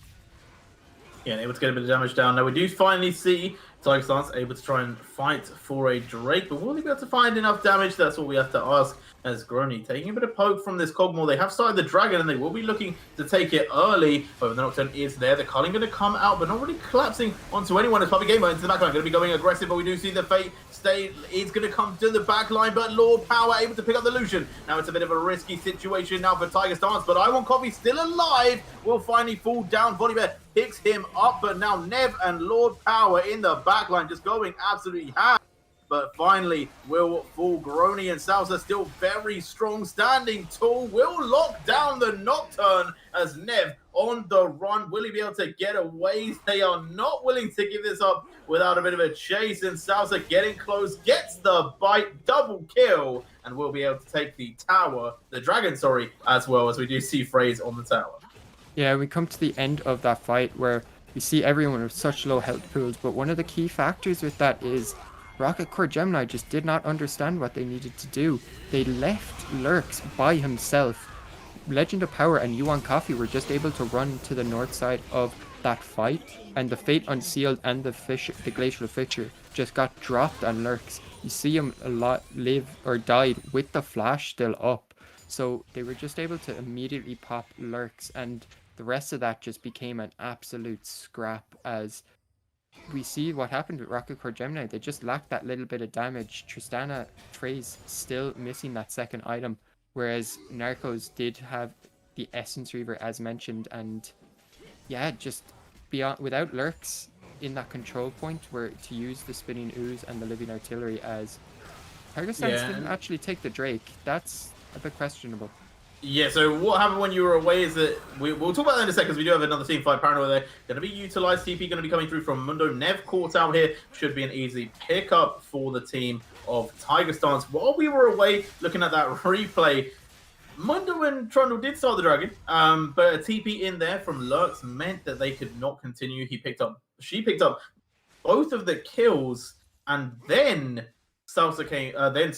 Yeah, and able to get a bit of damage down. Now we do finally see Tiger Stance able to try and fight for a Drake, but will he be able to find enough damage? That's what we have to ask, as Grony taking a bit of poke from this Kog'Maw. They have started the Dragon and they will be looking to take it early. However, the Nocturne is there. The Culling going to come out, but not really collapsing onto anyone as Puppy Gamer into the backline. Going to be going aggressive, but we do see the Fate stay. Is going to come to the backline, but Lord Power able to pick up the Lucian. Now it's a bit of a risky situation now for Tiger Stance, but I Want Coffee still alive. Will finally fall down. Volibear picks him up, but now Nev and Lord Power in the backline just going absolutely ham. But finally, will fall. Grony and Salsa still very strong, standing tall. Will lock down the Nocturne as Nev on the run. Will he be able to get away? They are not willing to give this up without a bit of a chase. And Salsa getting close, gets the bite, double kill, and will be able to take the tower, the dragon, sorry, as well, as we do see Phrase on the tower. Yeah, we come to the end of that fight where we see everyone with such low health pools, but one of the key factors with that is Rocket Core Gemini just did not understand what they needed to do. They left Lurks by himself. Legend of Power and Yuan Coffee were just able to run to the north side of that fight, and the Fate Unsealed and the Glacial Fissure just got dropped on Lurks. You see him live or died with the flash still up. So they were just able to immediately pop Lurks, and the rest of that just became an absolute scrap as we see what happened with Rocket Core Gemini. They just lacked that little bit of damage. Tristana Trace still missing that second item, whereas Narcos did have the Essence Reaver as mentioned, and yeah, just beyond without Lurks in that control point where to use the Spinning Ooze and the Living Artillery, as Tiger Stance didn't actually take the Drake. That's a bit questionable. Yeah, so what happened when you were away is that we'll talk about that in a second, because we do have another team fight. Paranoia there going to be utilized. TP going to be coming through from Mundo. Nev caught out here. Should be an easy pickup for the team of Tiger Stance. While we were away looking at that replay, Mundo and Trundle did start the Dragon, but a TP in there from Lurks meant that they could not continue. She picked up both of the kills, and then Salsa came, then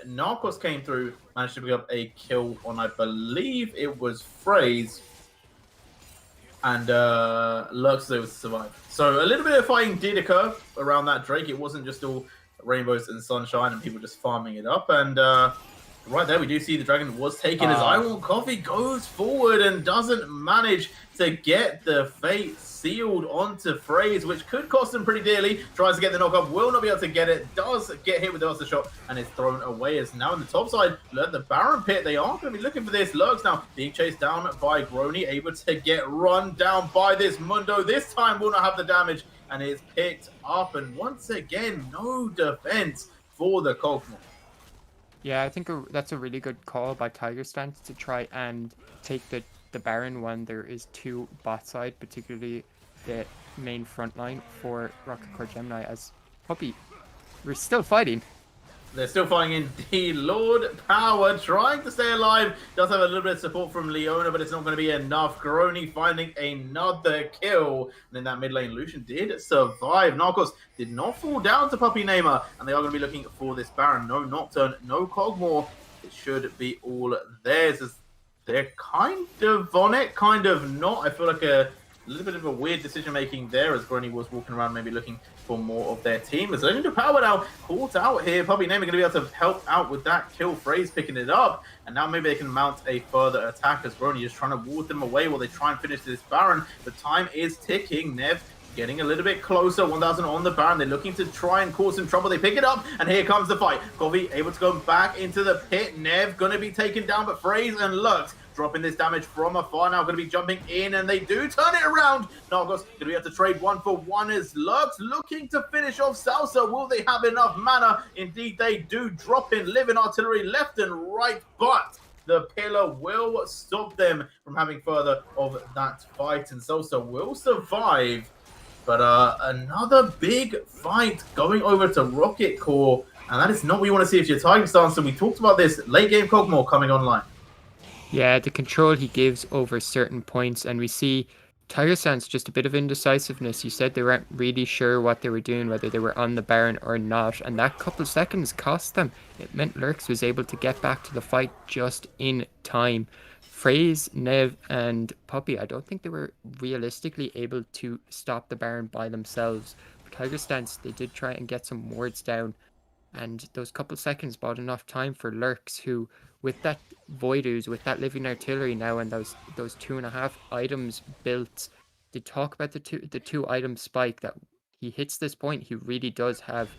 Narcos came through, managed to pick up a kill on, I believe it was Phrase, and Lurks was able to survive. So a little bit of fighting did occur around that Drake. It wasn't just all rainbows and sunshine and people just farming it up. And right there, we do see the Dragon was taken as I Want Coffee goes forward and doesn't manage to get the Fate sealed onto Phrase, which could cost him pretty dearly. Tries to get the knockup, will not be able to get it. Does get hit with the Buster Shot and is thrown away. As now on the top side, the Baron Pit, they are going to be looking for this. Lurks now being chased down by Grony, able to get run down by this Mundo. This time will not have the damage and is picked up. And once again, no defense for the Kog'Maw. Yeah, I think that's a really good call by Tiger Stance to try and take the Baron when there is two bot side, particularly the main front line for Rocket Core Gemini, as Puppy, we're still fighting. They're still fighting indeed. Lord Power trying to stay alive. Does have a little bit of support from Leona, but it's not going to be enough. Grony finding another kill. And then that mid lane Lucian did survive. Narcos did not fall down to Puppy Namer. And they are going to be looking for this Baron. No Nocturne, no Kog'Maw. It should be all theirs. They're kind of on it, kind of not. I feel like a little bit of a weird decision making there, as Grony was walking around maybe looking for more of their team. As Legend of Power now caught out here. Puppy Namer going to be able to help out with that kill. Phrase picking it up, and now maybe they can mount a further attack, as Grony is trying to ward them away while they try and finish this Baron. The time is ticking. Nev getting a little bit closer. 1,000 on the Baron. They're looking to try and cause some trouble. They pick it up, and here comes the fight. Coffee able to go back into the pit. Nev going to be taken down, but Phrase and Lurks dropping this damage from afar now, going to be jumping in, and they do turn it around. Nargos going to be able to trade 1-for-1 as Lurks looking to finish off Salsa. Will they have enough mana? Indeed, they do. Drop in living artillery left and right, but the pillar will stop them from having further of that fight, and Salsa will survive. But another big fight going over to Rocket Core, and that is not what you want to see if you're Tiger Stance. And we talked about this late game Kog'Maw coming online. Yeah, the control he gives over certain points, and we see Tiger Stance just a bit of indecisiveness. You said they weren't really sure what they were doing, whether they were on the Baron or not, and that couple seconds cost them. It meant Lurks was able to get back to the fight just in time. FaZe, Nev, and Puppey, I don't think they were realistically able to stop the Baron by themselves. But Tiger Stance, they did try and get some wards down, and those couple seconds bought enough time for Lurks, who, with that Void Ooze, with that Living Artillery now, and those 2.5 items built, they talk about the two item spike, that he hits this point, he really does have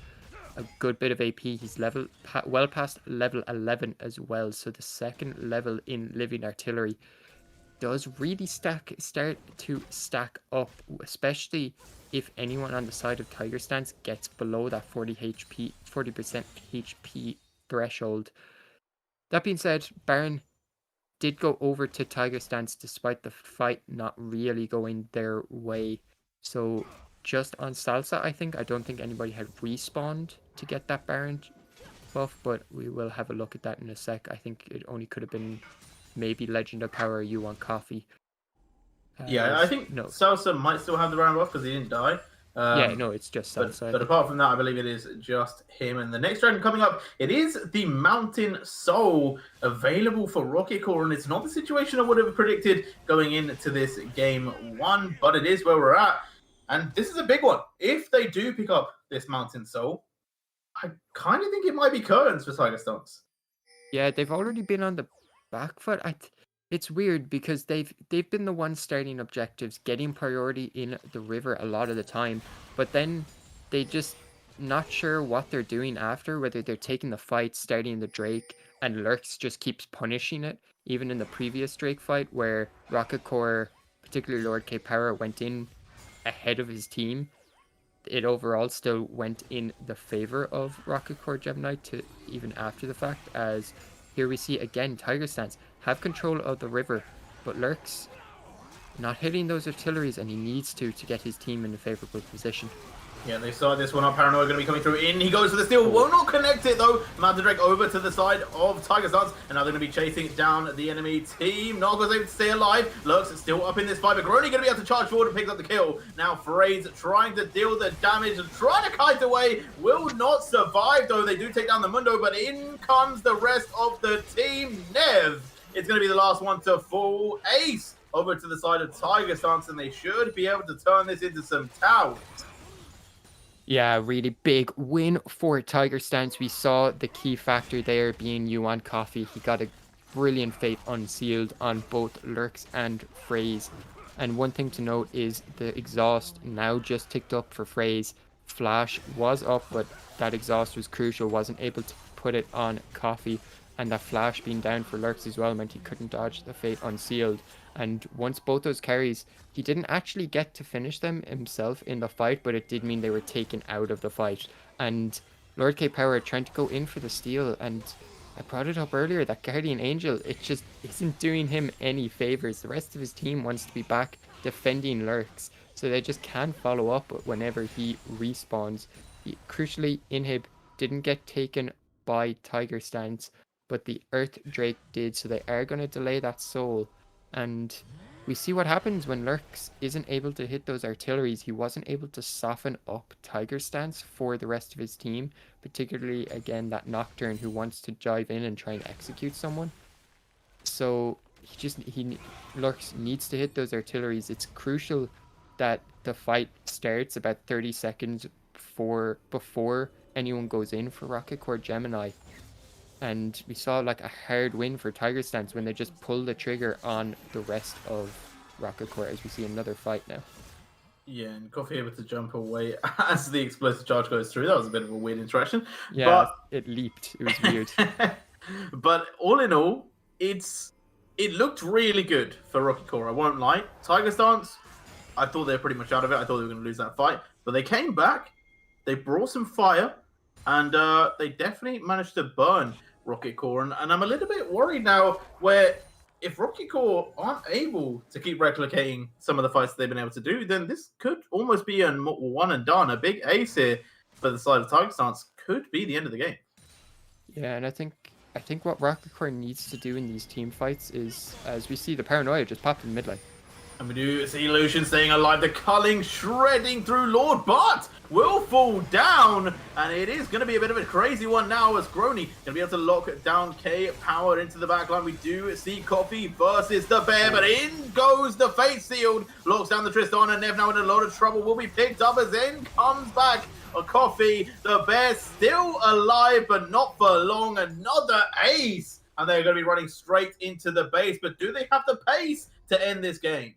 a good bit of AP. He's well past level 11 as well, so the second level in Living Artillery does really start to stack up, especially if anyone on the side of Tiger Stance gets below that 40% HP threshold. That being said, Baron did go over to Tiger Stance despite the fight not really going their way. So just on Salsa, I don't think anybody had respawned to get that Baron buff, but we will have a look at that in a sec. I think it only could have been maybe Legend of Power or You Want Coffee. Yeah, I think Salsa might still have the Baron buff because he didn't die. It's just Salsa. But apart from that, I believe it is just him. And the next dragon coming up, it is the Mountain Soul, available for Rocket Core, and it's not the situation I would have predicted going into this game one, but it is where we're at. And this is a big one. If they do pick up this Mountain Soul, I kind of think it might be curtains for Tiger Stance. Yeah, they've already been on the back foot. It's weird because they've been the ones starting objectives, getting priority in the river a lot of the time, but then they just not sure what they're doing after, whether they're taking the fight, starting the Drake, and Lurks just keeps punishing it. Even in the previous Drake fight where Rocket Core, particularly Lord K Power, went in ahead of his team, it overall still went in the favor of Rocket Core Gemini to even after the fact, as here we see again Tiger Stance have control of the river, but Lurks not hitting those artilleries, and he needs to get his team in a favorable position. Yeah, they saw this one up. Paranoia going to be coming through. In he goes for the steal. Will not connect it though. Mountain Drake over to the side of Tiger Stance, and now they're going to be chasing down the enemy team. Nargos able to stay alive. Lurks is still up in this fight, but Grony going to be able to charge forward and pick up the kill. Now FaZe trying to deal the damage and trying to kite away. Will not survive though. They do take down the Mundo, but in comes the rest of the team. Nev is going to be the last one to fall. Ace over to the side of Tiger Stance, and they should be able to turn this into some towers. Yeah, really big win for Tiger Stance. We saw the key factor there being You Want Coffee. He got a brilliant Fate Unsealed on both Lurks and FaZe. And one thing to note is the exhaust now just ticked up for FaZe. Flash was up, but that exhaust was crucial. Wasn't able to put it on Coffee. And that Flash being down for Lurks as well meant he couldn't dodge the Fate Unsealed. And once both those carries, he didn't actually get to finish them himself in the fight, but it did mean they were taken out of the fight. And Lord K Power trying to go in for the steal, and I brought it up earlier, that Guardian Angel, it just isn't doing him any favors. The rest of his team wants to be back defending Lurks, so they just can't follow up whenever he respawns. Crucially, Inhib didn't get taken by Tiger Stance, but the Earth Drake did, so they are going to delay that soul. And we see what happens when Lurks isn't able to hit those artilleries. He wasn't able to soften up Tiger Stance for the rest of his team, particularly, again, that Nocturne who wants to dive in and try and execute someone. So Lurks needs to hit those artilleries. It's crucial that the fight starts about 30 seconds before anyone goes in for Rocket Core Gemini. And we saw like a hard win for Tiger Stance when they just pulled the trigger on the rest of Rocket Core, as we see another fight now. Yeah, and Coffee able to jump away as the explosive charge goes through. That was a bit of a weird interaction. Yeah, it leaped. It was weird. But all in all, it's it looked really good for Rocky Core, I won't lie. Tiger Stance, I thought they were pretty much out of it. I thought they were going to lose that fight. But they came back, they brought some fire, and they definitely managed to burn Rocket Core. And I'm a little bit worried now where if Rocket Core aren't able to keep replicating some of the fights they've been able to do, then this could almost be a one and done. A big ace here for the side of Tiger Stance could be the end of the game. Yeah, and I think what Rocket Core needs to do in these team fights is, as we see, the Paranoia just popped in mid lane. And we do see Lucian staying alive, the culling shredding through Lord, but will fall down. And it is going to be a bit of a crazy one now as Grony going to be able to lock down K Power into the backline. We do see Coffee versus the Bear, but in goes the Fate Sealed. Locks down the Tristan, and Nev now in a lot of trouble. Will be picked up as Zen comes back. A Coffee, the Bear still alive, but not for long. Another ace. And they're going to be running straight into the base. But do they have the pace to end this game?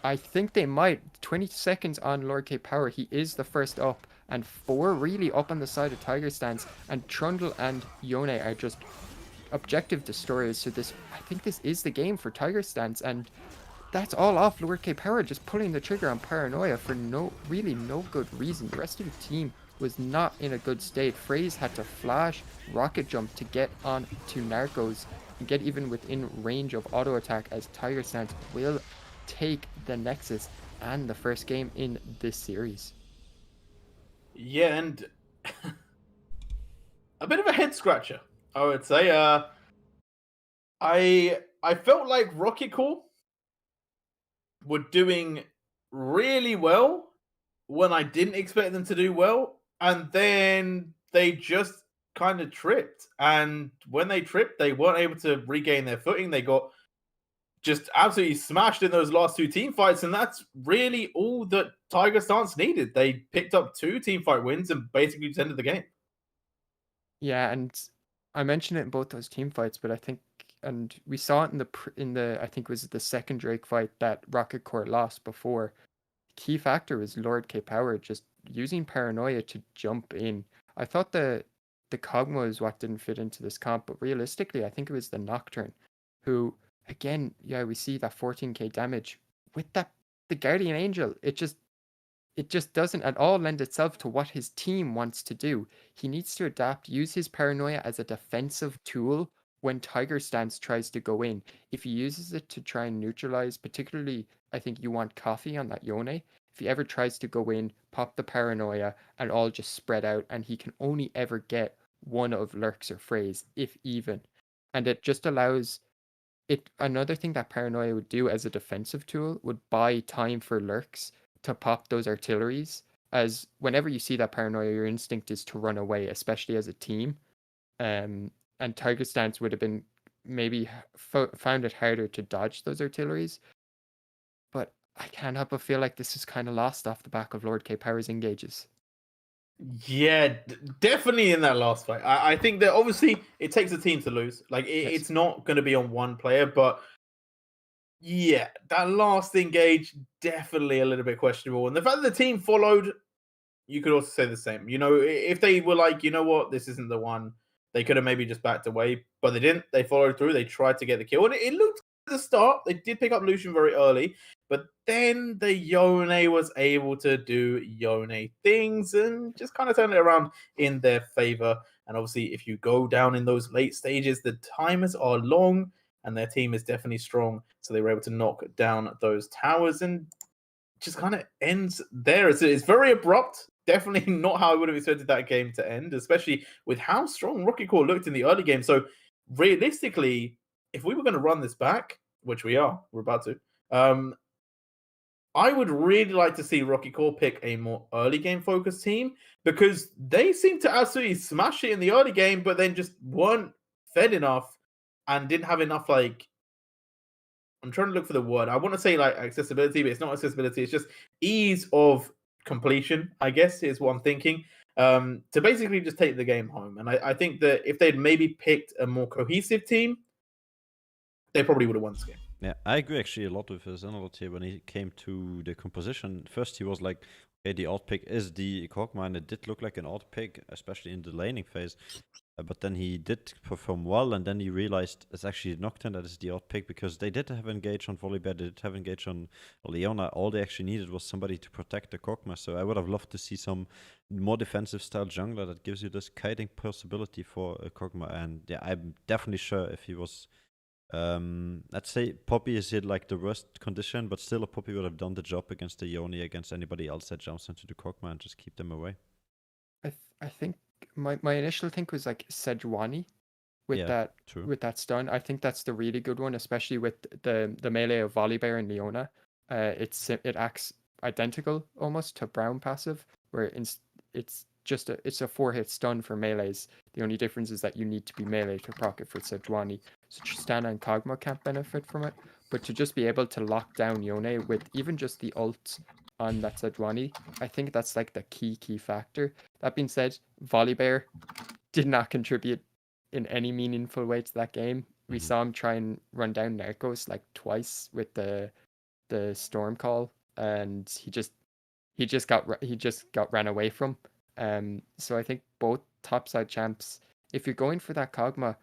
I think they might. 20 seconds on Lord K Power. He is the first up, and 4 really up on the side of Tiger Stance. And Trundle and Yone are just objective destroyers. So I think this is the game for Tiger Stance, and that's all off Lord K Power just pulling the trigger on Paranoia for really no good reason. The rest of the team was not in a good state. FaZe had to flash rocket jump to get on to Narcos and get even within range of auto attack, as Tiger Stance will take the Nexus and the first game in this series. Yeah, and a bit of a head scratcher, I would say. I felt like Rocket Core were doing really well when I didn't expect them to do well, and then they just kind of tripped. And when they tripped, they weren't able to regain their footing. They got just absolutely smashed in those last 2 team fights, and that's really all that Tiger Stance needed. They picked up 2 team fight wins and basically just ended the game. Yeah, and I mentioned it in both those team fights, but I think, and we saw it in the I think it was the second Drake fight that Rocket Core lost before. Key factor was Lord K Power just using Paranoia to jump in. I thought the Kog'Maw is what didn't fit into this comp, but realistically, I think it was the Nocturne, who, again, yeah, we see that 14k damage with the Guardian Angel. It just doesn't at all lend itself to what his team wants to do. He needs to adapt, use his Paranoia as a defensive tool when Tiger Stance tries to go in. If he uses it to try and neutralize, particularly, I think you want Coffee on that Yone. If he ever tries to go in, pop the Paranoia, and all just spread out, and he can only ever get one of Lurks or FaZe, if even. And it just allows it. Another thing that Paranoia would do as a defensive tool would buy time for Lurks to pop those artilleries, as whenever you see that Paranoia, your instinct is to run away, especially as a team. And Tiger Stance would have been maybe found it harder to dodge those artilleries. But I can't help but feel like this is kind of lost off the back of Lord K Power's engages. Yeah, definitely in that last fight. I think that obviously it takes a team to lose. Like it's not going to be on one player, but yeah, that last engage definitely a little bit questionable. And the fact that the team followed, you could also say the same. You know, if they were like, you know what, this isn't the one, they could have maybe just backed away, but they didn't. They followed through. They tried to get the kill, and it looked at the start. They did pick up Lucian very early, but then the Yone was able to do Yone things and just kind of turn it around in their favor. And obviously, if you go down in those late stages, the timers are long, and their team is definitely strong. So they were able to knock down those towers, and just kind of ends there. It's very abrupt. Definitely not how I would have expected that game to end, especially with how strong Rocket Core looked in the early game. So realistically, if we were going to run this back, which we're about to, I would really like to see Rocket Core pick a more early game focused team, because they seem to absolutely smash it in the early game, but then just weren't fed enough and didn't have enough, like, I'm trying to look for the word. I want to say like accessibility, but it's not accessibility. It's just ease of completion, I guess, is what I'm thinking, to basically just take the game home. And I think that if they'd maybe picked a more cohesive team, they probably would have won this game. Yeah, I agree actually a lot with Zenalot here when he came to the composition. First, he was like, Okay, the odd pick is the Kog'Maw, and it did look like an odd pick, especially in the laning phase. But then he did perform well, and then he realized it's actually Nocturne that is the odd pick, because they did have engage on Volibear, they did have engage on Leona. All they actually needed was somebody to protect the Kog'Maw. So I would have loved to see some more defensive style jungler that gives you this kiting possibility for a Kog'Maw. And yeah, I'm definitely sure if he was, let's say Poppy is in like the worst condition, but still a Poppy would have done the job against the Yoni, against anybody else that jumps into the Kog'Maw, and just keep them away. I think my initial think was like Sejuani with Yeah, that true. with that stun. I think that's the really good one, especially with the melee of Volibear and Leona. It acts identical almost to Brown passive, where it's just it's a 4-hit stun for melees. The only difference is that you need to be melee to proc it for Sejuani. So Tristana and Kog'Maw can't benefit from it, but to just be able to lock down Yone with even just the ult on that Sejuani, I think that's like the key factor. That being said, Volibear did not contribute in any meaningful way to that game. We Mhm. saw him try and run down Narcos like twice with the storm call, and he just got ran away from. So I think both topside champs, if you're going for that Kog'Maw,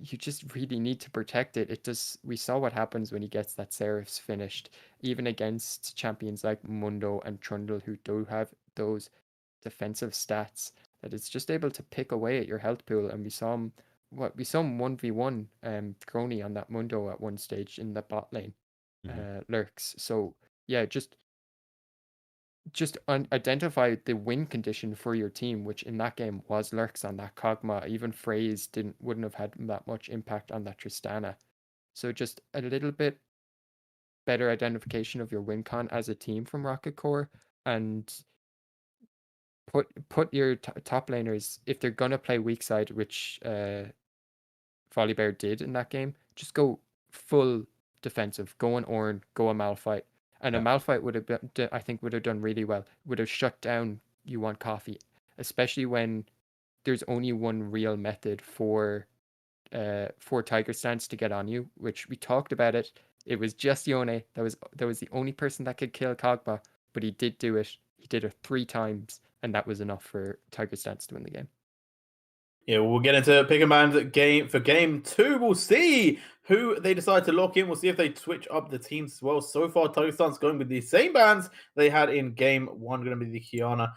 you just really need to protect it. It does. We saw what happens when he gets that Seraphs finished, even against champions like Mundo and Trundle, who do have those defensive stats, that it's just able to pick away at your health pool. And we saw him 1v1 Crony on that Mundo at one stage in the bot lane, lurks. So yeah, just identify the win condition for your team, which in that game was lurks on that Kog'Maw. Even Phrase wouldn't have had that much impact on that Tristana. So just a little bit better identification of your win con as a team from Rocket Core, and put your top laners, if they're gonna play weak side, which Volibear did in that game, just go full defensive. Go on Ornn, go on Malphite. And a Yeah. Malphite would have I think would have done really well. Would have shut down You Want Coffee, especially when there's only one real method for Tiger Stance to get on you, which we talked about it. It was just Yone. That was the only person that could kill Kog'Maw, but he did do it. He did it 3 times, and that was enough for Tiger Stance to win the game. Yeah, we'll get into pick and ban game for game 2. We'll see who they decide to lock in. We'll see if they switch up the teams as well. So far, Tigerstan's going with the same bans they had in game 1, going to be the Kiana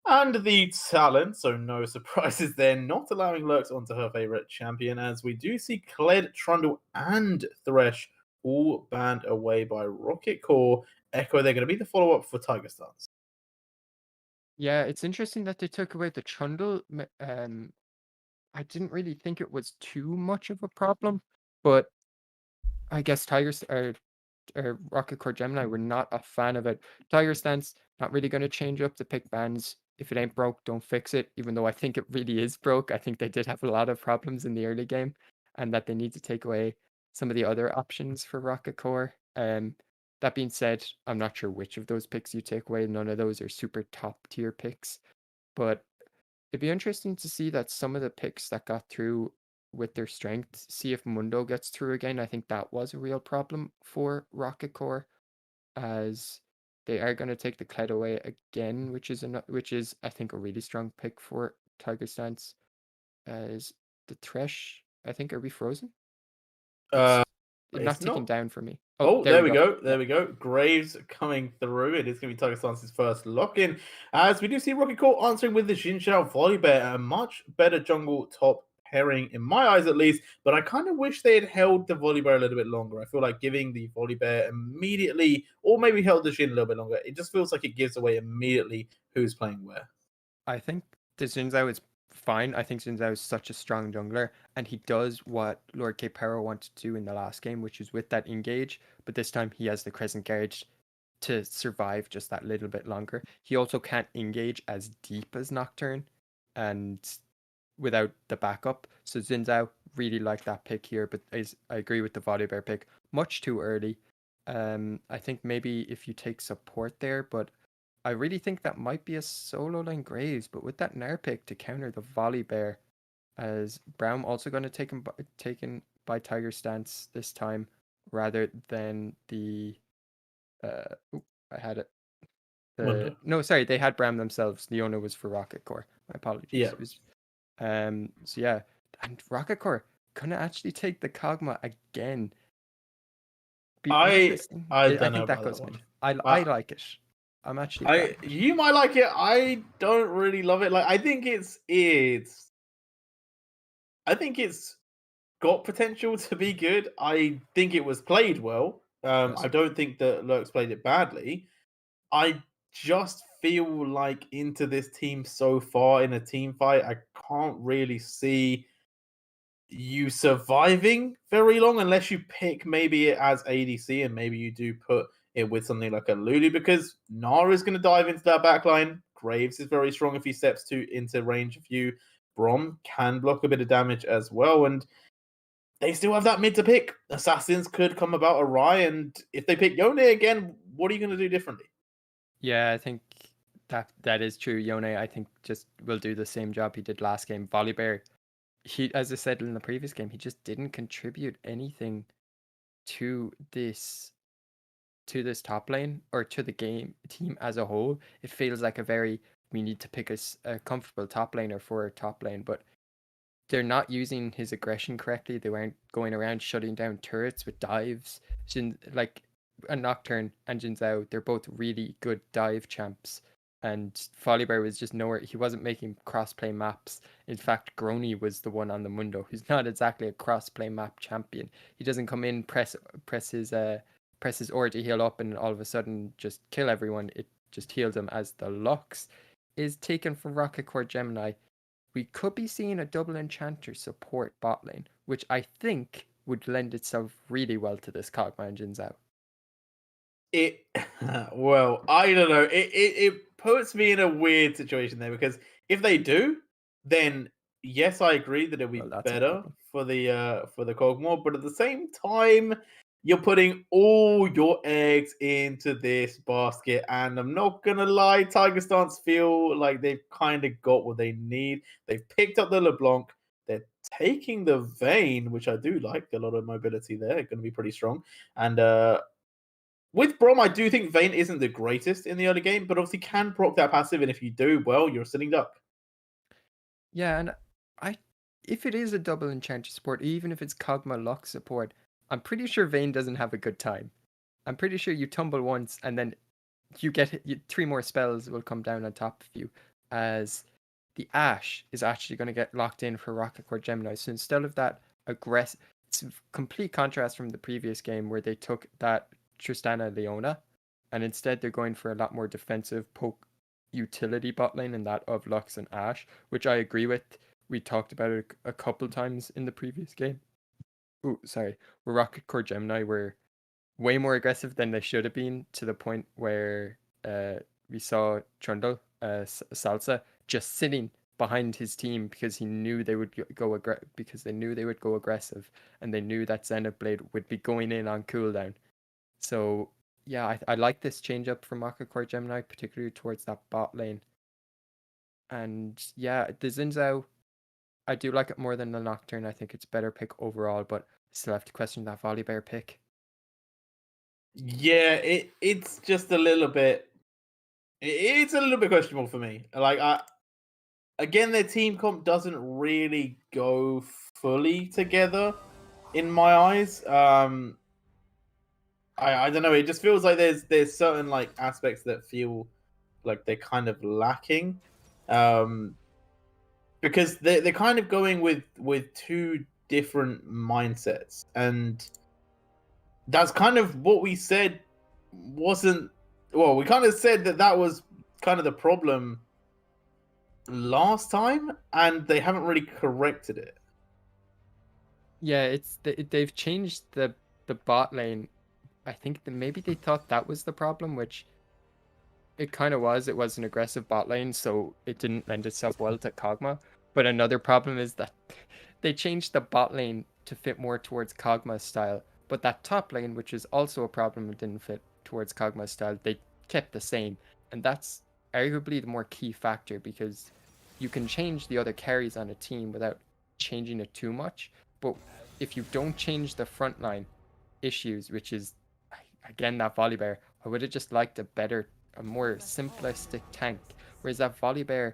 and the Talon. So no surprises there. Not allowing Lurks onto her favorite champion, as we do see Kled, Trundle, and Thresh all banned away by Rocket Core. Echo, they're going to be the follow-up for Tigerstans. Yeah, it's interesting that they took away the Trundle. I didn't really think it was too much of a problem, but I guess Tigers or Rocket Core Gemini were not a fan of it. Tiger Stance not really going to change up the pick bans. If it ain't broke, don't fix it. Even though I think it really is broke, I think they did have a lot of problems in the early game, and that they need to take away some of the other options for Rocket Core. That being said, I'm not sure which of those picks you take away. None of those are super top tier picks, but it'd be interesting to see that some of the picks that got through with their strength, see if Mundo gets through again. I think that was a real problem for Rocket Core, as they are going to take the Kled away again, which is I think a really strong pick for Tiger Stance. As the Thresh, I think, are we frozen? Uh, It's it's not ticking not. down for me. Oh, there we go. Yeah. There we go. Graves coming through. It is going to be Tiger Stance's first lock-in. As we do see Rocket Core answering with the Xin Shao Volibear, a much better jungle top pairing in my eyes at least. But I kind of wish they had held the Volibear a little bit longer. I feel like giving the Volibear immediately, or maybe held the Xin a little bit longer, it just feels like it gives away immediately who's playing where. I think the Xin Zhao is fine. I think Xin Zhao is such a strong jungler, and he does what Lord K. Perro wanted to do in the last game, which is with that engage, but this time he has the Crescent Gauge to survive just that little bit longer. He also can't engage as deep as Nocturne, and without the backup. So Xin Zhao really like that pick here, but I agree with the Volibear pick. Much too early. I think maybe if you take support there, but I really think that might be a solo lane Graves, but with that Nair pick to counter the Volibear, as Braum also going to taken by Tiger Stance this time, rather than the I had it. Mundo. No, sorry, they had Bram themselves. Leona was for Rocket Core. My apologies. Yeah. It was, so yeah, and Rocket Core gonna actually take the Kog'Maw again. I Interesting. I don't I know think that about goes that mid. one. I like it. I'm actually. I backing it. you might like it. I don't really love it. Like I think it's got potential to be good. I think it was played well. Yes. I don't think that Lurks played it badly. I just feel like into this team so far in a team fight, I can't really see you surviving very long unless you pick maybe it as ADC and maybe you do put it with something like a Lulu because Nara is going to dive into that backline. Graves is very strong if he steps into range of you. Brom can block a bit of damage as well, and they still have that mid to pick. Assassins could come about awry, and if they pick Yone again, what are you going to do differently? Yeah, I think that is true. Yone, I think, just will do the same job he did last game. Volibear, he, as I said in the previous game, he just didn't contribute anything to this top lane or to the team as a whole. It feels like we need to pick a comfortable top laner for a top lane, but they're not using his aggression correctly. They weren't going around shutting down turrets with dives. Like a Nocturne and Jin Zhao, they're both really good dive champs. And Volibear was just nowhere. He wasn't making crossplay maps. In fact, Grony was the one on the Mundo who's not exactly a crossplay map champion. He doesn't come in, press his aura to heal up, and all of a sudden just kill everyone. It just heals him. As the Lux is taken from Rocket Core Gemini, we could be seeing a double enchanter support bot lane, which I think would lend itself really well to this Kog'Maw and Jin Zhao. Well, I don't know. It puts me in a weird situation there because if they do, then yes, I agree that it'll be Well, that's better important. for the Kog'Maw, but at the same time, you're putting all your eggs into this basket, and I'm not gonna lie, Tiger Stance feel like they've kind of got what they need. They've picked up the LeBlanc. They're taking the Vayne, which I do like. A lot of mobility there, going to be pretty strong. And with Brom, I do think Vayne isn't the greatest in the early game, but obviously can proc that passive, and if you do well, you're a sitting duck. Yeah, and if it is a double enchanter support, even if it's Kog'Maw Lux support, I'm pretty sure Vayne doesn't have a good time. I'm pretty sure you tumble once and then you get 3 more spells will come down on top of you, as the Ashe is actually going to get locked in for Rocket Core Gemini. So instead of that aggressive, it's a complete contrast from the previous game where they took that Tristana Leona, and instead they're going for a lot more defensive poke utility bot lane in that of Lux and Ashe, which I agree with. We talked about it a couple times in the previous game. Oh, sorry. Where Rocket Core Gemini were way more aggressive than they should have been, to the point where we saw Trundle, Salsa, just sitting behind his team because he knew they would go aggressive, and they knew that Zenith Blade would be going in on cooldown. So yeah, I like this change up from Rocket Core Gemini, particularly towards that bot lane. And yeah, the Xin Zhao, I do like it more than the Nocturne. I think it's a better pick overall, but still have to question that Volibear pick. Yeah, it's just a little bit. It's a little bit questionable for me. Like again, their team comp doesn't really go fully together in my eyes. I don't know. It just feels like there's certain like aspects that feel like they're kind of lacking, because they're kind of going with 2 different mindsets, and that's kind of what we said wasn't. Well, we kind of said that was kind of the problem last time, and they haven't really corrected it. Yeah, they've changed the bot lane. I think that maybe they thought that was the problem, which it kind of was. It was an aggressive bot lane, so it didn't lend itself well to Kog'Maw. But another problem is that they changed the bot lane to fit more towards Kog'Maw's style. But that top lane, which is also a problem, it didn't fit towards Kog'Maw's style, they kept the same. And that's arguably the more key factor, because you can change the other carries on a team without changing it too much. But if you don't change the frontline issues, which is, again, that Volibear, I would have just liked a better a more simplistic tank. Whereas that Volibears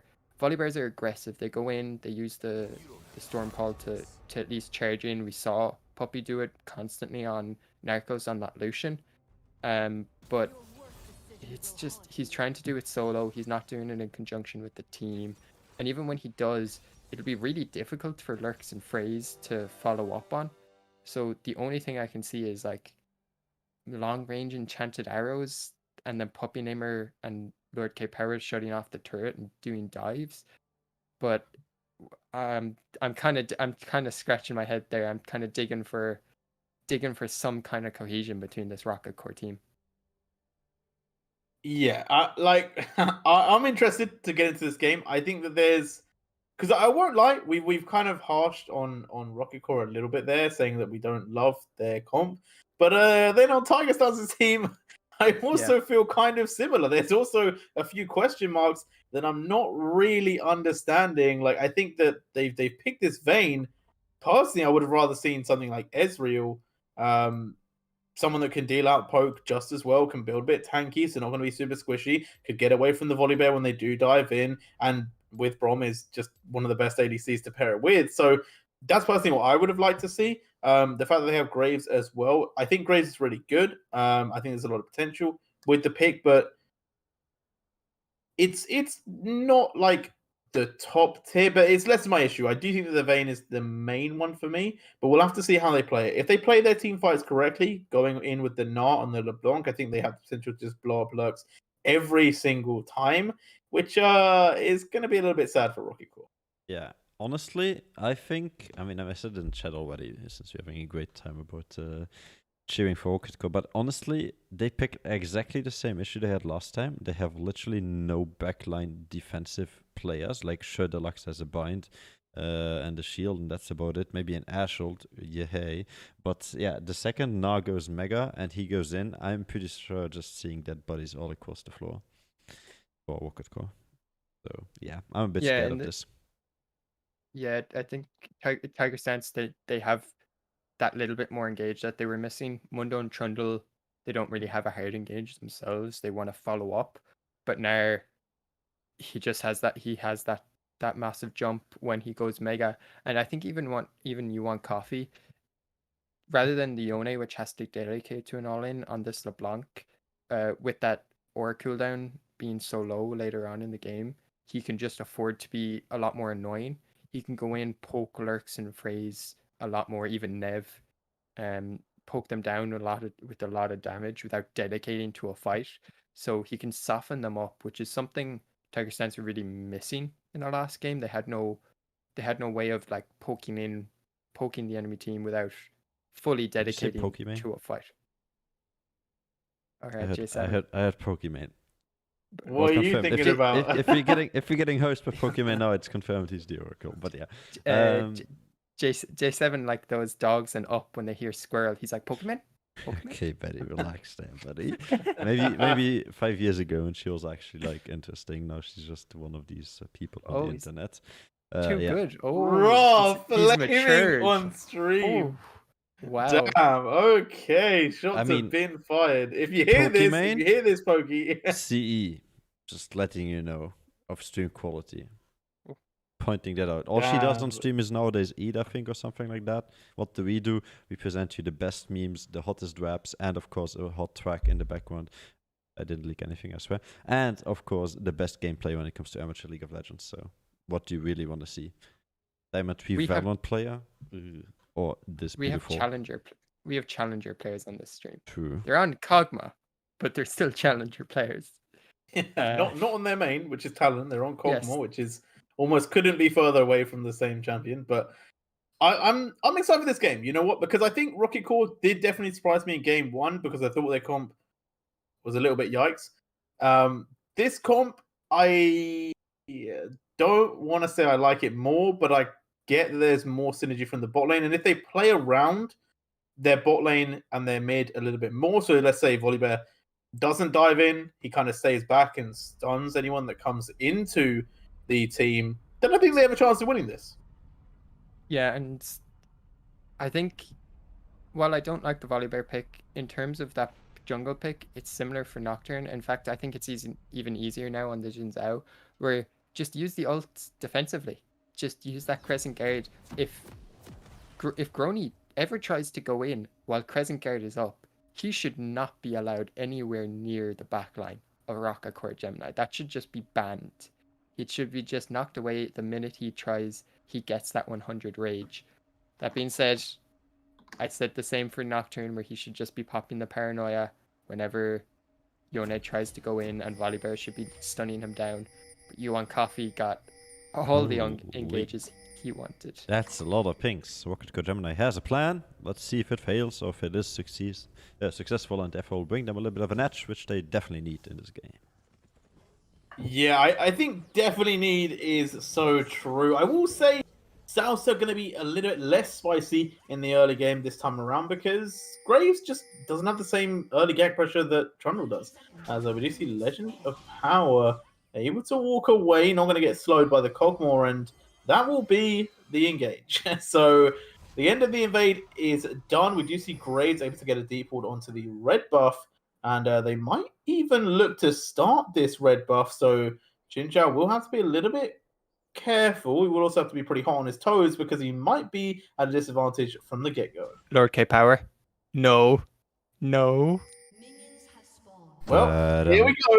are aggressive. They go in, they use the Storm Call to at least charge in. We saw Puppey do it constantly on Narcos on that Lucian. But it's just he's trying to do it solo. He's not doing it in conjunction with the team. And even when he does, it'll be really difficult for Lurks and Phraze to follow up on. So the only thing I can see is like long range enchanted arrows and then Puppy Namer and Lord K Power shutting off the turret and doing dives. But I'm kind of scratching my head there. I'm kind of digging for some kind of cohesion between this Rocket Core team. Yeah, I'm interested to get into this game. I think that because I won't lie, we've kind of harshed on Rocket Core a little bit there, saying that we don't love their comp. But then on Tiger Stars' team, I also feel kind of similar. There's also a few question marks that I'm not really understanding. Like, I think that they've picked this Vayne. Personally, I would have rather seen something like Ezreal, someone that can deal out poke just as well, can build a bit tanky, so not going to be super squishy, could get away from the Volibear when they do dive in, and with Braum is just one of the best ADCs to pair it with. So that's personally what I would have liked to see. The fact that they have Graves as well, I think Graves is really good. I think there's a lot of potential with the pick, but it's not like the top tier, but it's less of my issue. I do think that the Vayne is the main one for me, but we'll have to see how they play it. If they play their team fights correctly, going in with the Gnar and the LeBlanc, I think they have the potential to just blow up Lurks every single time, which is going to be a little bit sad for Rocket Core. Yeah, honestly, I think, I mean, I said in chat already, since we're having a great time about cheering for Rocket Core, but honestly, they picked exactly the same issue they had last time. They have literally no backline defensive players, like Sure Deluxe has a bind and a shield, and that's about it. Maybe an Ashold, hey. But yeah, the second Gnar goes Mega and he goes in, I'm pretty sure just seeing dead bodies all across the floor for Rocket Core. So yeah, I'm a bit scared of this. Yeah, I think Tiger Stance, they have that little bit more engaged that they were missing. Mundo and Trundle, they don't really have a hard engage themselves. They want to follow up, but now he just has that massive jump when he goes Mega. And I think even you want Coffee rather than the Yone, which has to dedicate to an all-in on this LeBlanc, with that aura cooldown being so low later on in the game, he can just afford to be a lot more annoying. He can go in, poke Lurks and Phraze a lot more, even Nev, poke them down with a lot of damage without dedicating to a fight. So he can soften them up, which is something Tiger Stance were really missing in our last game. They had no way of like poking the enemy team without fully dedicating to a fight. Okay, I heard Pokimane. What are you thinking about? If we're getting host by Pokimane now, it's confirmed he's the Oracle. But yeah, J7 like those dogs and up when they hear squirrel, he's like Pokimane. Okay, buddy, relax there, buddy. maybe 5 years ago, and she was actually like interesting. Now she's just one of these people on the internet. Too good. Oh, Rough, flaming on stream. Oh, wow. Damn. Okay, shots have been fired. If you hear this, Pokey. CE, just letting you know of stream quality. Pointing that out. All she does on stream is nowadays eat, I think, or something like that. What do? We present you the best memes, the hottest raps, and of course a hot track in the background. I didn't leak anything, I swear. And of course the best gameplay when it comes to amateur League of Legends. So what do you really want to see? Diamond 3 Valorant player? Or this beautiful... We have challenger players on this stream. True. They're on Kog'Maw, but they're still challenger players. Not on their main, which is Talon. They're on Kog'Maw, which is almost couldn't be further away from the same champion. But I'm excited for this game. You know what? Because I think Rocket Core did definitely surprise me in game one because I thought their comp was a little bit yikes. This comp, I don't want to say I like it more, but I get that there's more synergy from the bot lane. And if they play around their bot lane and their mid a little bit more, so let's say Volibear doesn't dive in, he kind of stays back and stuns anyone that comes into the team, then I think they have a chance of winning this. Yeah, and I think while I don't like the Volibear pick, in terms of that jungle pick. It's similar for Nocturne. In fact, I think it's even easier now on the Jin Zhao, where just use the ult defensively. Just use that Crescent Guard. If Grony ever tries to go in while Crescent Guard is up, he should not be allowed anywhere near the back line of Rocket Core Gemini. That should just be banned. It should be just knocked away the minute he gets that 100 rage. That being said, I said the same for Nocturne, where he should just be popping the paranoia whenever Yone tries to go in, and Volibear should be stunning him down. But Yuan Coffee got all the engages he wanted. That's a lot of pings. Rocket Core Gemini has a plan. Let's see if it fails or if it is successful, and therefore will bring them a little bit of an edge, which they definitely need in this game. Yeah, I think definitely need is so true. I will say Salsa going to be a little bit less spicy in the early game this time around because Graves just doesn't have the same early gank pressure that Trundle does. As we do see Legend of Power able to walk away, not going to get slowed by the Kog'Maw, and that will be the engage. So the end of the invade is done. We do see Graves able to get a deep ward onto the red buff, and they might even look to start this red buff. So Xin Zhao will have to be a little bit careful. He will also have to be pretty hot on his toes because he might be at a disadvantage from the get-go. Lord K Power. No. Well, here we go.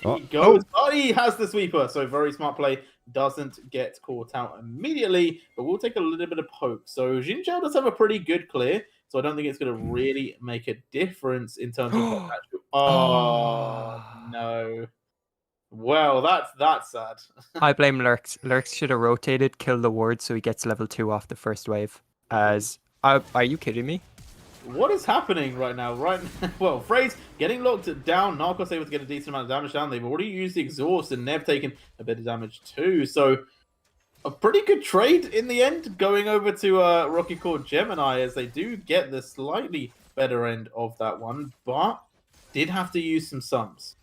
Oh. He goes. Oh, he has the sweeper, so very smart play. Doesn't get caught out immediately, but we'll take a little bit of poke. So Xin Zhao does have a pretty good clear, so I don't think it's going to really make a difference in terms of what actual... Oh, no. Well, that's sad. I blame Lurks. Lurks should have rotated, killed the ward, so he gets level 2 off the first wave. Are you kidding me? What is happening right now? Well, Phrase getting locked down. Narcos able to get a decent amount of damage down. They've already used the exhaust, and Nev taken a bit of damage too. So a pretty good trade in the end, going over to Rocky Core Gemini, as they do get the slightly better end of that one, but did have to use some sums.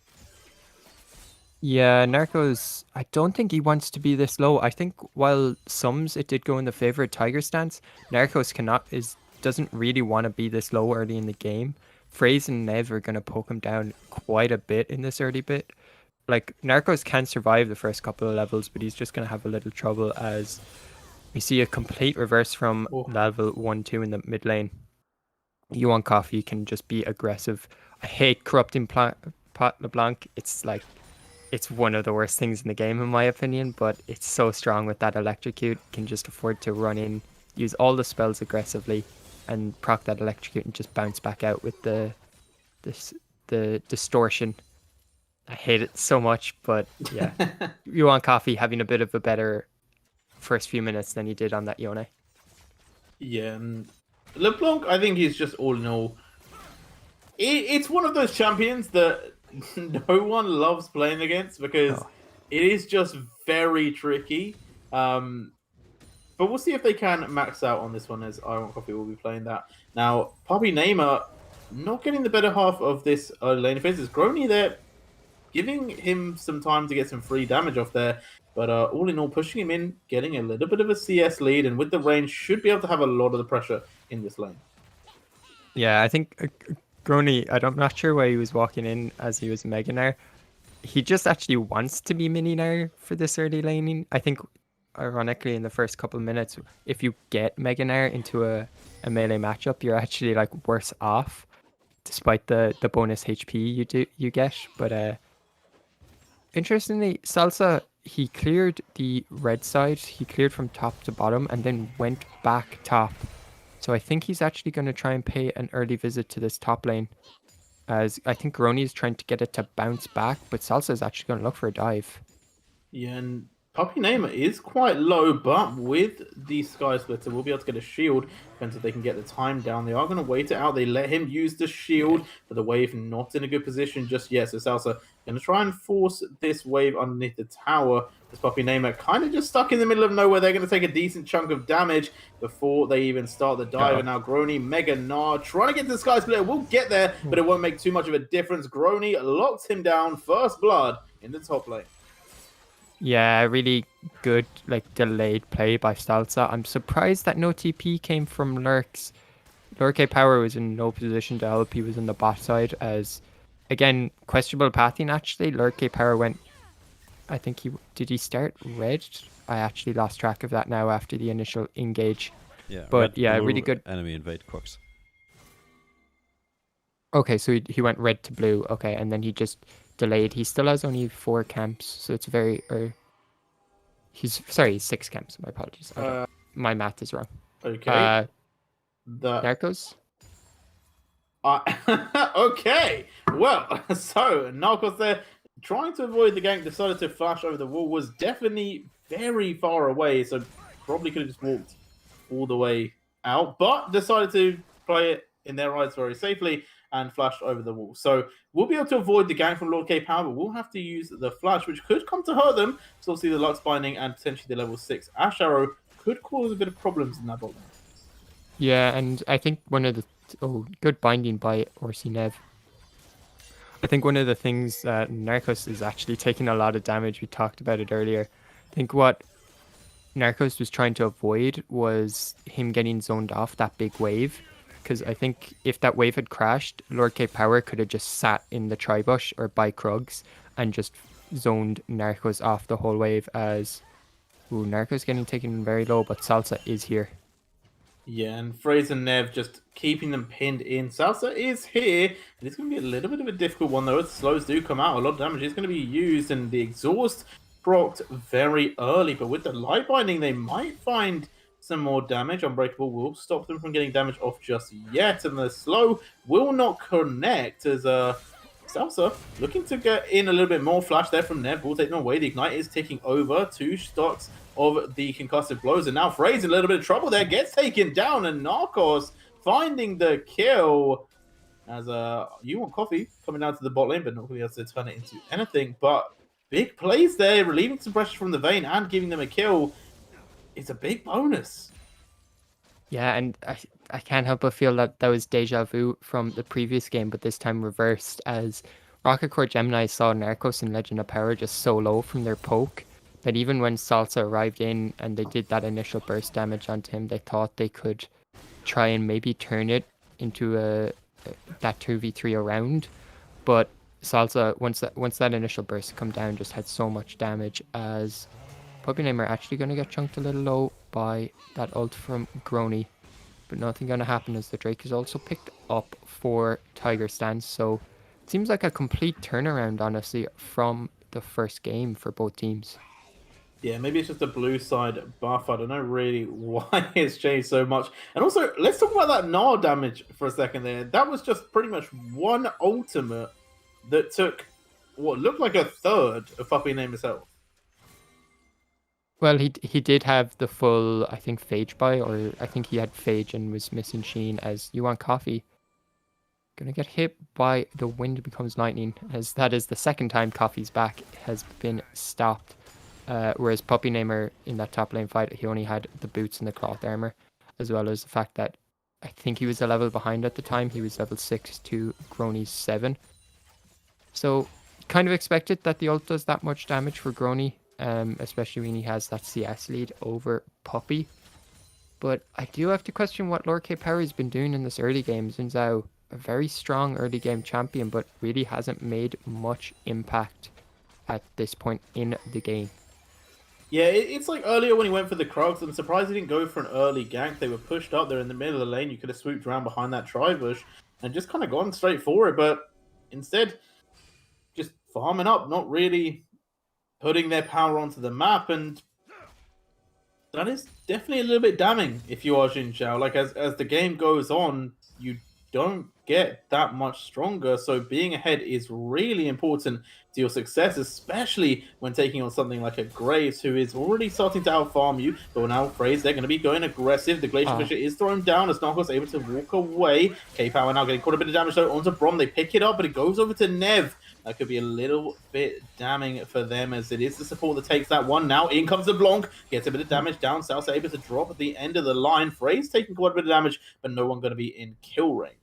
Yeah, Narcos, I don't think he wants to be this low. I think while sums it did go in the favor of Tiger stance, Narcos doesn't really want to be this low early in the game. Phrase and Nev are going to poke him down quite a bit in this early bit. Like, Narcos can survive the first couple of levels, but he's just going to have a little trouble as we see a complete reverse from level 1-2 in the mid lane. Yuan Coffee can just be aggressive. I hate corrupting Pot LeBlanc. It's one of the worst things in the game, in my opinion, but it's so strong with that electrocute. Can just afford to run in, use all the spells aggressively, and proc that electrocute and just bounce back out with the distortion. I hate it so much, but yeah. Yuan Coffee having a bit of a better first few minutes than he did on that Yone. Yeah, and LeBlanc, I think he's just all in all... It's one of those champions that no one loves playing against because it is just very tricky. But we'll see if they can max out on this one, as I Want Coffee will be playing that. Now, Poppy Neymar not getting the better half of this early lane phase. Is Grony there, giving him some time to get some free damage off there. But all in all, pushing him in, getting a little bit of a CS lead, and with the range, should be able to have a lot of the pressure in this lane. Yeah, I think Grony, I'm not sure why he was walking in as he was Mega Gnar. He just actually wants to be Mini Gnar for this early laning. I think, ironically, in the first couple of minutes, if you get Mega Gnar into a melee matchup, you're actually like worse off, despite the bonus HP you get. But interestingly, Salsa, he cleared the red side. He cleared from top to bottom and then went back top. So I think he's actually going to try and pay an early visit to this top lane, as I think Grony is trying to get it to bounce back, but Salsa is actually going to look for a dive. Yeah, and Poppy Neymar is quite low, but with the Sky Splitter, we'll be able to get a shield. Depends if they can get the time down. They are going to wait it out. They let him use the shield, but the wave not in a good position just yet. So Salsa going to try and force this wave underneath the tower. This Poppy Neymar kind of just stuck in the middle of nowhere. They're going to take a decent chunk of damage before they even start the dive. And now Grony, Mega Gnar, trying to get to the Sky Splitter. Will get there, but it won't make too much of a difference. Grony locks him down. First blood in the top lane. Yeah, really good, like, delayed play by Salsa. I'm surprised that no TP came from Lurks. Lord K Power was in no position to help. He was in the bot side as, again, questionable pathing actually. Lord K Power went, I think did he start red? I actually lost track of that now after the initial engage. Yeah, But red, yeah, blue, really good. enemy invade Cox. Okay, so he went red to blue. Okay, and then he just delayed. He still has only 4 camps, so it's very... he's 6 camps. My apologies. My math is wrong. Okay. Narcos? Okay. Well, so Narcos there, trying to avoid the gank, decided to flash over the wall, was definitely very far away, so probably could have just walked all the way out, but decided to play it in their eyes very safely and flashed over the wall. So we'll be able to avoid the gank from Lord K Power, but we'll have to use the flash, which could come to hurt them. So obviously the Lux Binding and potentially the level 6 Ash Arrow could cause a bit of problems in that bottom. Yeah, and I think one of the... Oh, good binding by Orsi Nev. I think one of the things that Narcos is actually taking a lot of damage. We talked about it earlier. I think what Narcos was trying to avoid was him getting zoned off that big wave. Because I think if that wave had crashed, Lord K Power could have just sat in the Tribush or by Krugs and just zoned Narcos off the whole wave as... Ooh, Narcos getting taken very low, but Salsa is here. Yeah, and Fraser and Nev just keeping them pinned in. Salsa is here, and it's going to be a little bit of a difficult one, though. The slows do come out. A lot of damage is going to be used, and the exhaust procced very early. But with the light binding, they might find some more damage. Unbreakable will stop them from getting damage off just yet, and the slow will not connect as Salsa looking to get in a little bit more. Flash there from Nev will take them away. The Ignite is ticking over. 2 stocks of the concussive blows, and now Fraser in a little bit of trouble there, gets taken down, and Narcos finding the kill as you want coffee coming down to the bot lane, but not going to be able to turn it into anything. But big plays there, relieving some pressure from the Vayne and giving them a kill. It's a big bonus. Yeah, and I can't help but feel that was deja vu from the previous game, but this time reversed, as Rocket Core Gemini saw Narcos and Legend of Power just so low from their poke that even when Salsa arrived in and they did that initial burst damage onto him, they thought they could try and maybe turn it into that 2v3 around. But Salsa, once that initial burst come down, just had so much damage as Puppy Name are actually going to get chunked a little low by that ult from Grony. But nothing going to happen as the Drake is also picked up for Tiger Stance. So it seems like a complete turnaround, honestly, from the first game for both teams. Yeah, maybe it's just a blue side buff. I don't know really why it's changed so much. And also, let's talk about that Gnar damage for a second there. That was just pretty much one ultimate that took what looked like a third of Puppy Name himself. Well, he did have the full, I think, Phage buy, or I think he had Phage and was missing Sheen as You Want Coffee. Gonna get hit by the Wind Becomes Lightning, as that is the second time Coffee's back has been stopped. Whereas Puppy Namer in that top lane fight, he only had the boots and the cloth armor, as well as the fact that I think he was a level behind at the time. He was level 6 to Grony's 7. So kind of expected that the ult does that much damage for Grony, especially when he has that CS lead over Puppy. But I do have to question what Lord K Power has been doing in this early game. Xin Zhao, a very strong early game champion, but really hasn't made much impact at this point in the game. Yeah, it's like earlier when he went for the Krugs. I'm surprised he didn't go for an early gank. They were pushed up there in the middle of the lane. You could have swooped around behind that Tribush and just kind of gone straight for it. But instead, just farming up, not really putting their power onto the map. And that is definitely a little bit damning if you are Xin Zhao. Like, as the game goes on, you don't get that much stronger. So being ahead is really important to your success, especially when taking on something like a Graves, who is already starting to out-farm you. But now Graves, they're going to be going aggressive. The Glacial Fissure is thrown down as Narcos able to walk away. K-Power now getting quite a bit of damage though onto Braum. They pick it up, but it goes over to Nev. That could be a little bit damning for them, as it is the support that takes that one. Now in comes the Blanc, gets a bit of damage down south, able to drop at the end of the line. Frey's taking quite a bit of damage, but no one going to be in kill range.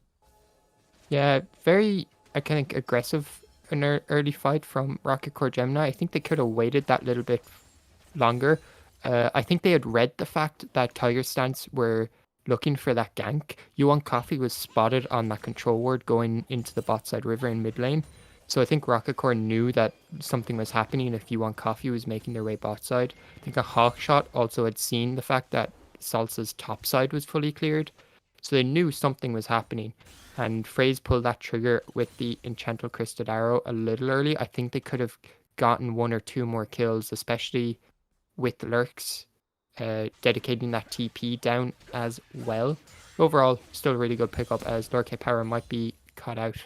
Yeah, very, I think, aggressive in an early fight from Rocket Core Gemini. I think they could have waited that little bit longer. I think they had read the fact that Tiger Stance were looking for that gank. Yuan Coffee was spotted on that control ward going into the bot side river in mid lane. So I think Rocket Core knew that something was happening if Yuan Coffee was making their way bot side. I think a Hawkshot also had seen the fact that Salsa's top side was fully cleared. So they knew something was happening. And FaZe pulled that trigger with the Enchantal Crested Arrow a little early. I think they could have gotten 1 or 2 more kills, especially with Lurks dedicating that TP down as well. Overall, still a really good pickup as Lord K Power might be caught out.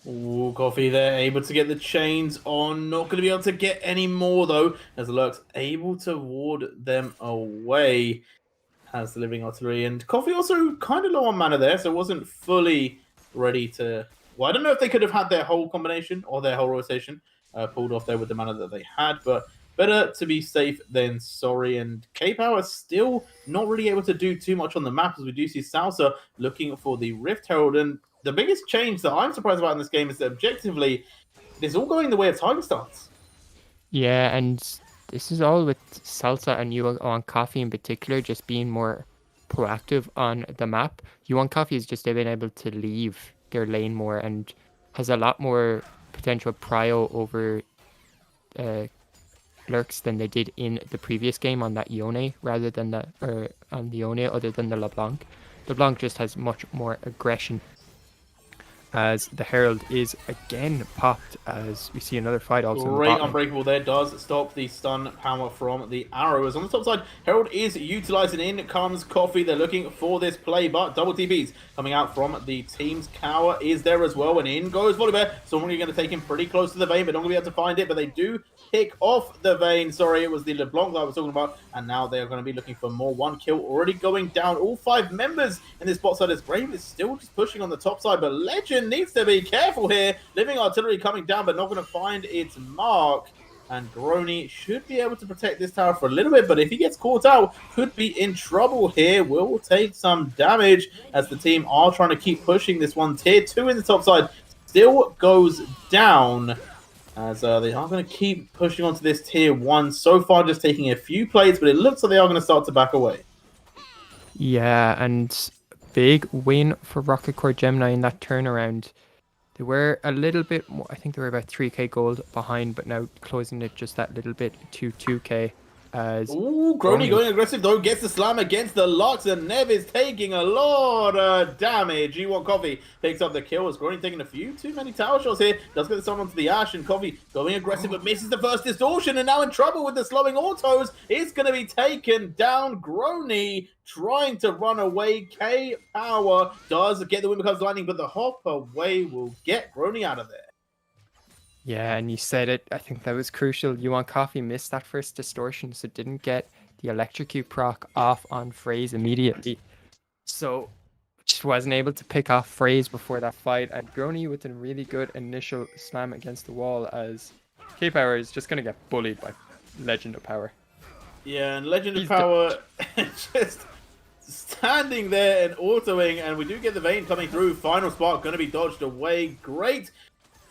Ooh, Coffee there, able to get the chains on. Not going to be able to get any more, though, as the Lurk's able to ward them away. Has the Living Artillery. And Coffee also kind of low on mana there, so wasn't fully ready to... Well, I don't know if they could have had their whole combination or their whole rotation pulled off there with the mana that they had, but better to be safe than sorry. And K-Power still not really able to do too much on the map, as we do see Salsa looking for the Rift Herald. And the biggest change that I'm surprised about in this game is that objectively, it's all going the way of Tiger Stance. Yeah, and this is all with Salsa and Yuan Coffee in particular just being more proactive on the map. Yuan Coffee has just been able to leave their lane more and has a lot more potential prio over Lurks than they did in the previous game on that Yone rather than on the Yone other than the LeBlanc. LeBlanc just has much more aggression, as the Herald is again popped as we see another fight also. Great Unbreakable there does stop the stun power from the arrows. On the top side, Herald is utilizing. In comes Coffee. They're looking for this play, but double TPs coming out from the team's Cower is there as well, and in goes Volibear. Someone going to take him pretty close to the vein, but not going to be able to find it, but they do pick off the vein. Sorry, it was the LeBlanc that I was talking about, and now they're going to be looking for more. 1 kill already going down. All 5 members in this bot side as Brave is still just pushing on the top side, but Legend needs to be careful here. Living Artillery coming down, but not going to find its mark. And Grony should be able to protect this tower for a little bit, but if he gets caught out, could be in trouble here. Will take some damage as the team are trying to keep pushing this one. Tier 2 in the top side still goes down, as they are going to keep pushing onto this tier 1. So far, just taking a few plays, but it looks like they are going to start to back away. Yeah, and big win for Rocket Core Gemini in that turnaround. They were a little bit more, I think they were about 3k gold behind, but now closing it just that little bit to 2k. As Ooh, Grony going aggressive though, gets the slam against the Lux, and Nev is taking a lot of damage. Yuan Coffee picks up the kill as Grony taking a few too many tower shots here. Does get the stun onto the Ash, and Coffee going aggressive but misses the first distortion, and now in trouble with the slowing autos. It's going to be taken down. Grony trying to run away. K-Power does get the Wind Becomes Lightning, but the hop away will get Grony out of there. Yeah, and you said it. I think that was crucial. Yuan Coffee missed that first distortion, so didn't get the electrocute proc off on FaZe immediately. So just wasn't able to pick off FaZe before that fight. And Grony with a really good initial slam against the wall, as K-Power is just going to get bullied by Legend of Power. Yeah, and Legend of Power just standing there and autoing, and we do get the Vayne coming through. Final Spark going to be dodged away. Great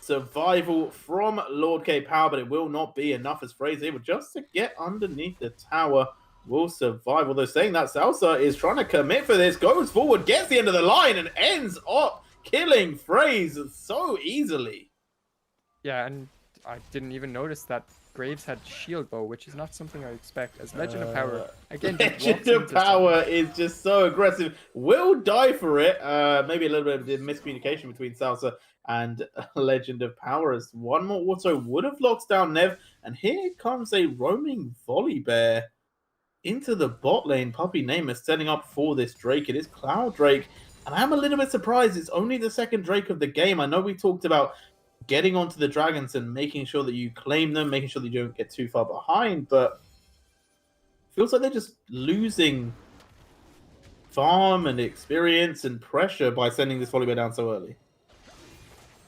survival from Lord K Power, but it will not be enough as FaZe able just to get underneath the tower. Will survive. Although saying that, Salsa is trying to commit for this, goes forward, gets the end of the line, and ends up killing FaZe so easily. Yeah, and I didn't even notice that Graves had shield bow, which is not something I expect as Legend of Power. Again, Legend of Power is just so aggressive. Will die for it. Maybe a little bit of miscommunication between Salsa and Legend of Power, as one more auto would have locked down Nev. And here comes a roaming Volibear into the bot lane. Puppy Namus setting up for this Drake. It is Cloud Drake. And I'm a little bit surprised it's only the second Drake of the game. I know we talked about getting onto the dragons and making sure that you claim them, making sure that you don't get too far behind, but feels like they're just losing farm and experience and pressure by sending this Volibear down so early.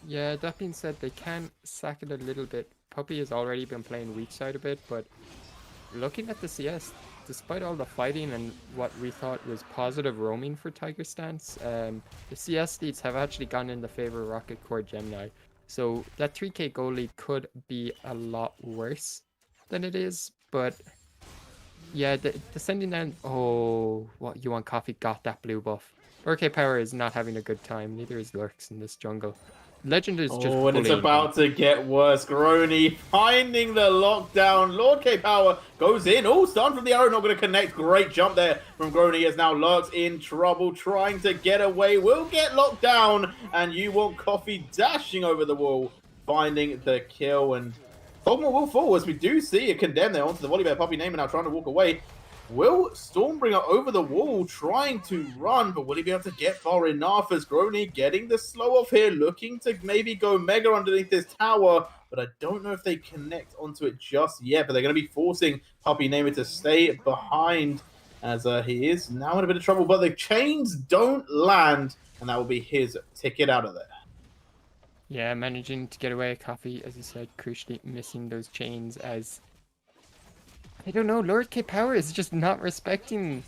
Yeah, that being said, they can sack it a little bit. Puppy has already been playing weak side a bit, but looking at the CS, despite all the fighting and what we thought was positive roaming for Tiger Stance, the CS leads have actually gone in the favor of Rocket Core Gemini. So that 3k goal lead could be a lot worse than it is, but Yeah, the sending down. Oh, what you want? Coffee got that blue buff. Lord Power is not having a good time. Neither is Lurks in this jungle. Legend is just Oh, and it's bullying him. about to get worse. Grony finding the lockdown. Lord K Power goes in. Oh, stun from the arrow, not going to connect. Great jump there from Grony as now Lurks in trouble, trying to get away. Will get locked down, and you want Coffee dashing over the wall, finding the kill. And Kog'Maw will fall as we do see a condemn there onto the Volibear. Puppy Namer now trying to walk away. Will Stormbringer over the wall, trying to run, but will he be able to get far enough as Grony getting the slow off here, looking to maybe go mega underneath this tower, but I don't know if they connect onto it just yet, but they're going to be forcing Puppy Namer to stay behind as he is now in a bit of trouble, but the chains don't land, and that will be his ticket out of there. Yeah, managing to get away. Coffee, as you said, crucially missing those chains as... I don't know, Lord K Power is just not respecting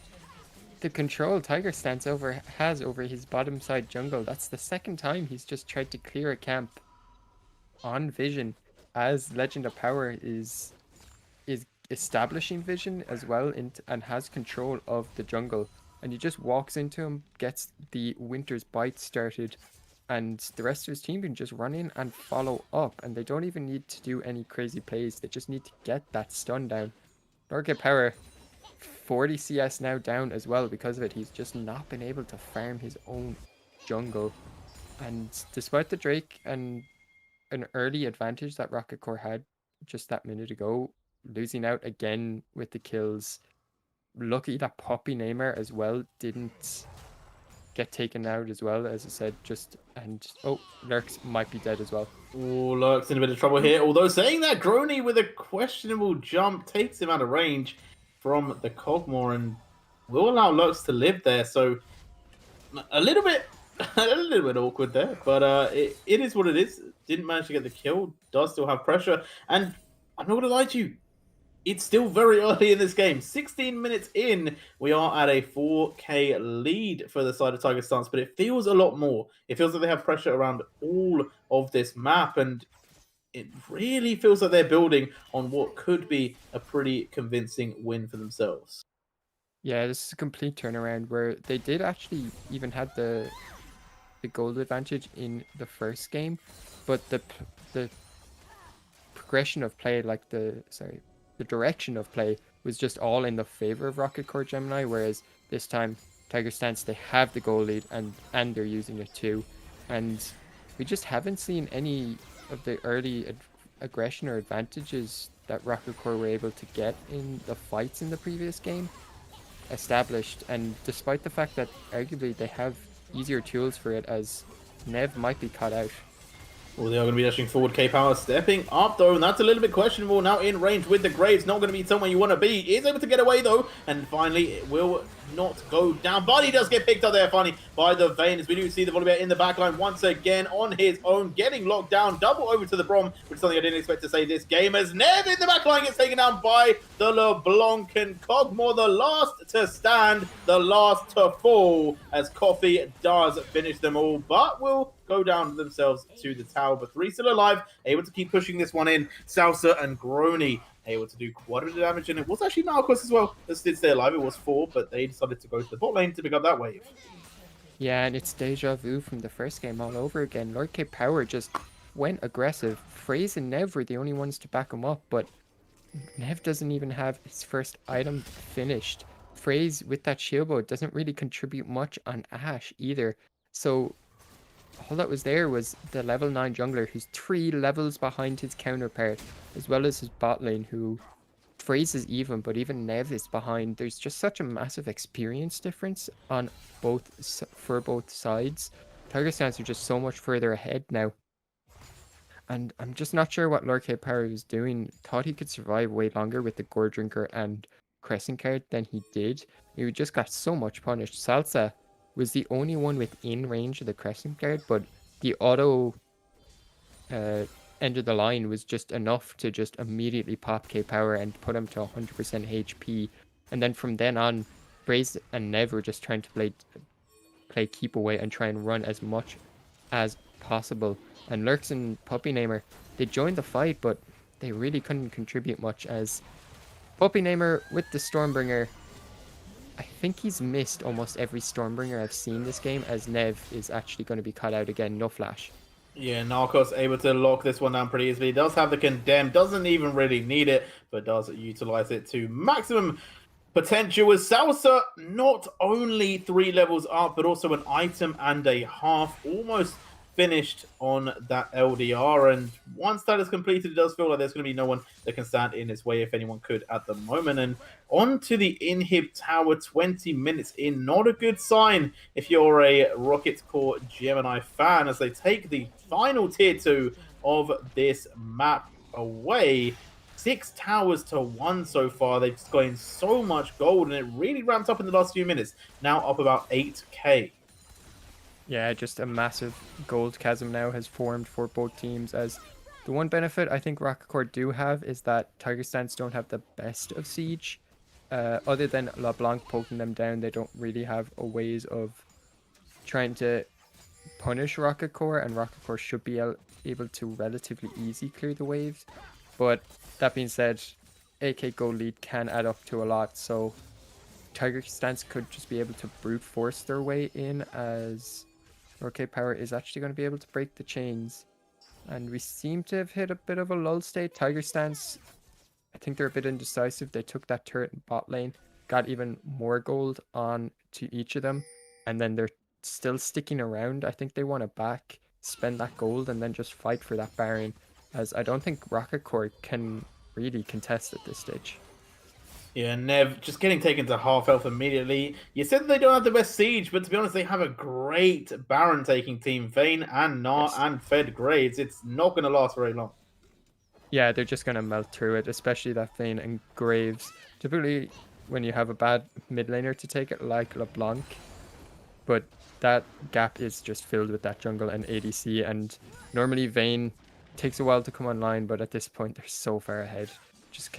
the control Tiger Stance has over his bottom side jungle. That's the second time he's just tried to clear a camp on Vision, as Legend of Power is establishing Vision as well and has control of the jungle. And he just walks into him, gets the Winter's Bite started, and the rest of his team can just run in and follow up. And they don't even need to do any crazy plays. They just need to get that stun down. Lord K Power, 40 CS now down as well because of it. He's just not been able to farm his own jungle. And despite the Drake and an early advantage that Rocket Core had just that minute ago, losing out again with the kills. Lucky that Puppy Namer as well didn't get taken out as well, as I said, Lurks might be dead as well. Oh, Lurks in a bit of trouble here. Although saying that, Grony with a questionable jump takes him out of range from the Kog'Maw and will allow Lurks to live there. So a little bit awkward there, but it is what it is. Didn't manage to get the kill. Does still have pressure, and I'm not gonna lie to you. It's still very early in this game. 16 minutes in, we are at a 4K lead for the side of Tiger Stance, but it feels a lot more. It feels like they have pressure around all of this map, and it really feels like they're building on what could be a pretty convincing win for themselves. Yeah, this is a complete turnaround where they did actually even had the gold advantage in the first game, but the progression of play, the direction of play was just all in the favor of Rocket Core Gemini, whereas this time Tiger Stance, they have the goal lead and they're using it too, and we just haven't seen any of the early aggression or advantages that Rocket Core were able to get in the fights in the previous game established. And despite the fact that arguably they have easier tools for it, as Nev might be caught out. Well, they are going to be dashing forward. K-Power stepping up, though, and that's a little bit questionable. Now in range with the Graves. Not going to be somewhere you want to be. He is able to get away, though, and finally it will not go down. But he does get picked up there, finally, by the Vayne, as we do see the Volibear in the backline once again on his own, getting locked down. Double over to the Brom, which is something I didn't expect to say this game, as Nev in the backline gets taken down by the LeBlanc, and Kog'Maw, the last to stand, the last to fall, as Coffee does finish them all, but will go down themselves to the tower. But 3 still alive, able to keep pushing this one in. Salsa and Grony able to do quite a bit of damage, and it was actually Narcos as well that did stay alive. It was 4, but they decided to go to the bot lane to pick up that wave. Yeah, and it's deja vu from the first game all over again. Lord K Power just went aggressive. FaZe and Nev were the only ones to back him up, but Nev doesn't even have his first item finished. FaZe with that shield bow doesn't really contribute much on Ashe either. So all that was there was the level 9 jungler who's 3 levels behind his counterpart, as well as his bot lane, who FaZe is even, but even Nev is behind. There's just such a massive experience difference on for both sides. Tiger Stance are just so much further ahead now. And I'm just not sure what Lord K Power was doing. Thought he could survive way longer with the Gore Drinker and Crescent card than he did. He just got so much punished. Salsa was the only one within range of the Crescent guard, but the auto end of the line was just enough to just immediately pop K Power and put him to 100% HP. And then from then on, FaZe and Nev were just trying to play keep away and try and run as much as possible. And Lurks and Puppy Namer, they joined the fight, but they really couldn't contribute much, as Puppy Namer with the Stormbringer. I think he's missed almost every Stormbringer I've seen this game, as Nev is actually going to be cut out again. No flash. Yeah, Narcos able to lock this one down pretty easily. He does have the Condemn, doesn't even really need it, but does utilize it to maximum potential. With Salsa not only 3 levels up, but also an item and a half, almost finished on that LDR. And once that is completed, it does feel like there's going to be no one that can stand in his way, if anyone could at the moment. And on to the Inhib Tower, 20 minutes in. Not a good sign if you're a Rocket Core Gemini fan, as they take the final tier 2 of this map away. 6 towers to 1 so far. They've just gotten so much gold, and it really ramped up in the last few minutes. Now up about 8k. Yeah, just a massive gold chasm now has formed for both teams, as the one benefit I think Rocket Core do have is that Tiger Stance don't have the best of siege. Other than LeBlanc poking them down, they don't really have a ways of trying to punish Rocket Core, and Rocket Core should be able to relatively easy clear the waves. But that being said, AK gold lead can add up to a lot, so Tiger Stance could just be able to brute force their way in, as Rocket Power is actually going to be able to break the chains. And we seem to have hit a bit of a lull state. Tiger Stance, I think they're a bit indecisive. They took that turret in bot lane, got even more gold on to each of them, and then they're still sticking around. I think they want to back, spend that gold, and then just fight for that Baron, as I don't think Rocket Core can really contest at this stage. Yeah, Nev just getting taken to half health immediately. You said they don't have the best siege, but to be honest, they have a great Baron taking team. Vayne and Gnar and Fed Graves. It's not going to last very long. Yeah, they're just going to melt through it, especially that Vayne and Graves. Typically, when you have a bad mid laner to take it, like LeBlanc, but that gap is just filled with that jungle and ADC, and normally Vayne takes a while to come online, but at this point, they're so far ahead. Just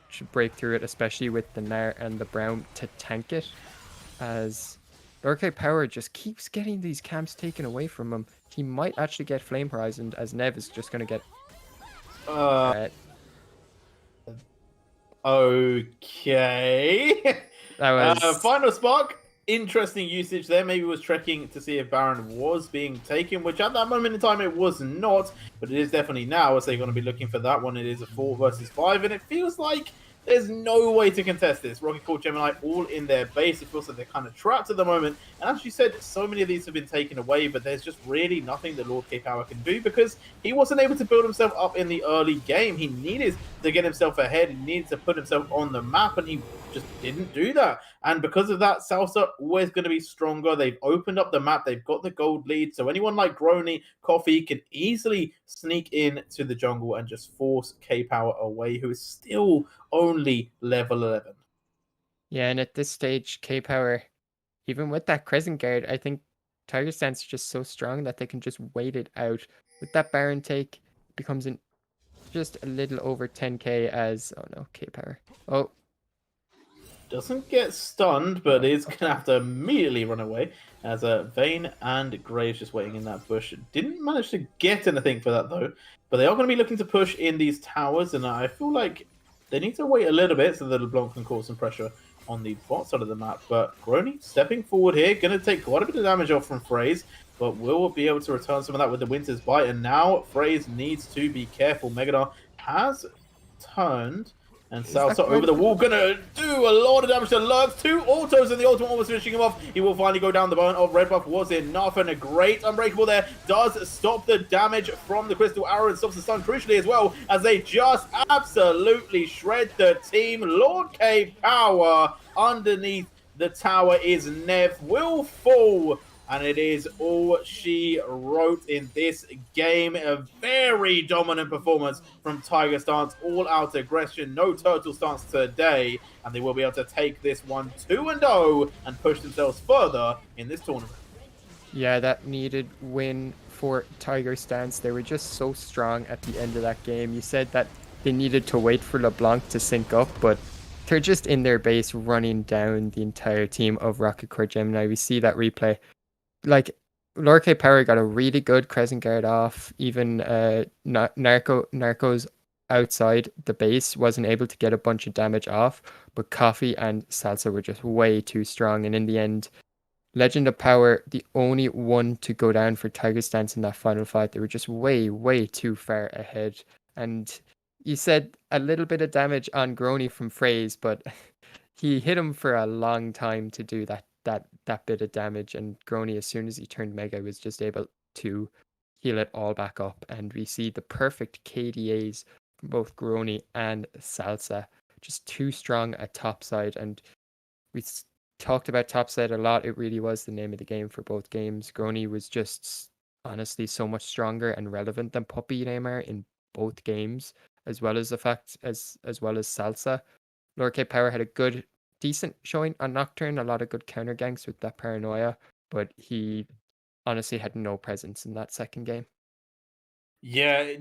should break through it, especially with the Gnar and the Brown to tank it, as Lorkay Power just keeps getting these camps taken away from him. He might actually get Flame Horizoned, as Nev is just going to get okay. That was Final Spark. Interesting usage there. Maybe was checking to see if Baron was being taken, which at that moment in time it was not, but it is definitely now, as they're going to be looking for that one. It is a 4 versus 5, and it feels like there's no way to contest this. Rocket Core Gemini all in their base. It feels like they're kind of trapped at the moment. And as you said, so many of these have been taken away, but there's just really nothing that Lord K Power can do, because he wasn't able to build himself up in the early game. He needed to get himself ahead. He needed to put himself on the map, and he just didn't do that. And because of that, Salsa always going to be stronger. They've opened up the map. They've got the gold lead. So anyone like Grony, Coffee can easily sneak in to the jungle and just force K Power away, who is still only level 11. Yeah, and at this stage, K Power, even with that Crescent Guard, I think Tiger Stance is just so strong that they can just wait it out. With that Baron take, becomes just a little over 10k, as oh no, K Power. Oh, doesn't get stunned, but is going to have to immediately run away, as Vayne and Graves just waiting in that bush. Didn't manage to get anything for that, though. But they are going to be looking to push in these towers, and I feel like they need to wait a little bit so that LeBlanc can cause some pressure on the bot side of the map. But Grony stepping forward here, going to take quite a bit of damage off from Phraze, but will be able to return some of that with the Winter's Bite. And now Phraze needs to be careful. Megadar has turned, and Salsa over the wall, gonna do a lot of damage to Lurks. 2 autos, and the ultimate almost finishing him off. He will finally go down. The bone of Red Buff was enough, and a great Unbreakable there does stop the damage from the Crystal Arrow and stops the stun crucially as well, as they just absolutely shred the team. Lord K Power underneath the tower is Nev, will fall, and it is all she wrote in this game. A very dominant performance from Tiger Stance. All out aggression. No turtle stance today. And they will be able to take this one 2-0 and push themselves further in this tournament. yeah, that needed win for Tiger Stance. They were just so strong at the end of that game. You said that they needed to wait for LeBlanc to sync up, but they're just in their base running down the entire team of Rocket Core Gemini. We see that replay. Like, Lorkay Power got a really good Crescent Guard off. Even Narco's outside the base, wasn't able to get a bunch of damage off, but Coffee and Salsa were just way too strong. And in the end, Legend of Power, the only one to go down for Tiger Stance in that final fight, they were just way, way too far ahead. And you said a little bit of damage on Grony from Phrase, but he hit him for a long time to do that bit of damage. And Grony, as soon as he turned Mega, was just able to heal it all back up. And we see the perfect KDAs from both Grony and Salsa. Just too strong at topside. And we talked about topside a lot. It really was the name of the game for both games. Grony was just honestly so much stronger and relevant than Puppey Neymar in both games, as well as the fact as well as Salsa. Lord K Power had a good, decent showing on Nocturne, a lot of good counter ganks with that paranoia, but he honestly had no presence in that second game. Yeah,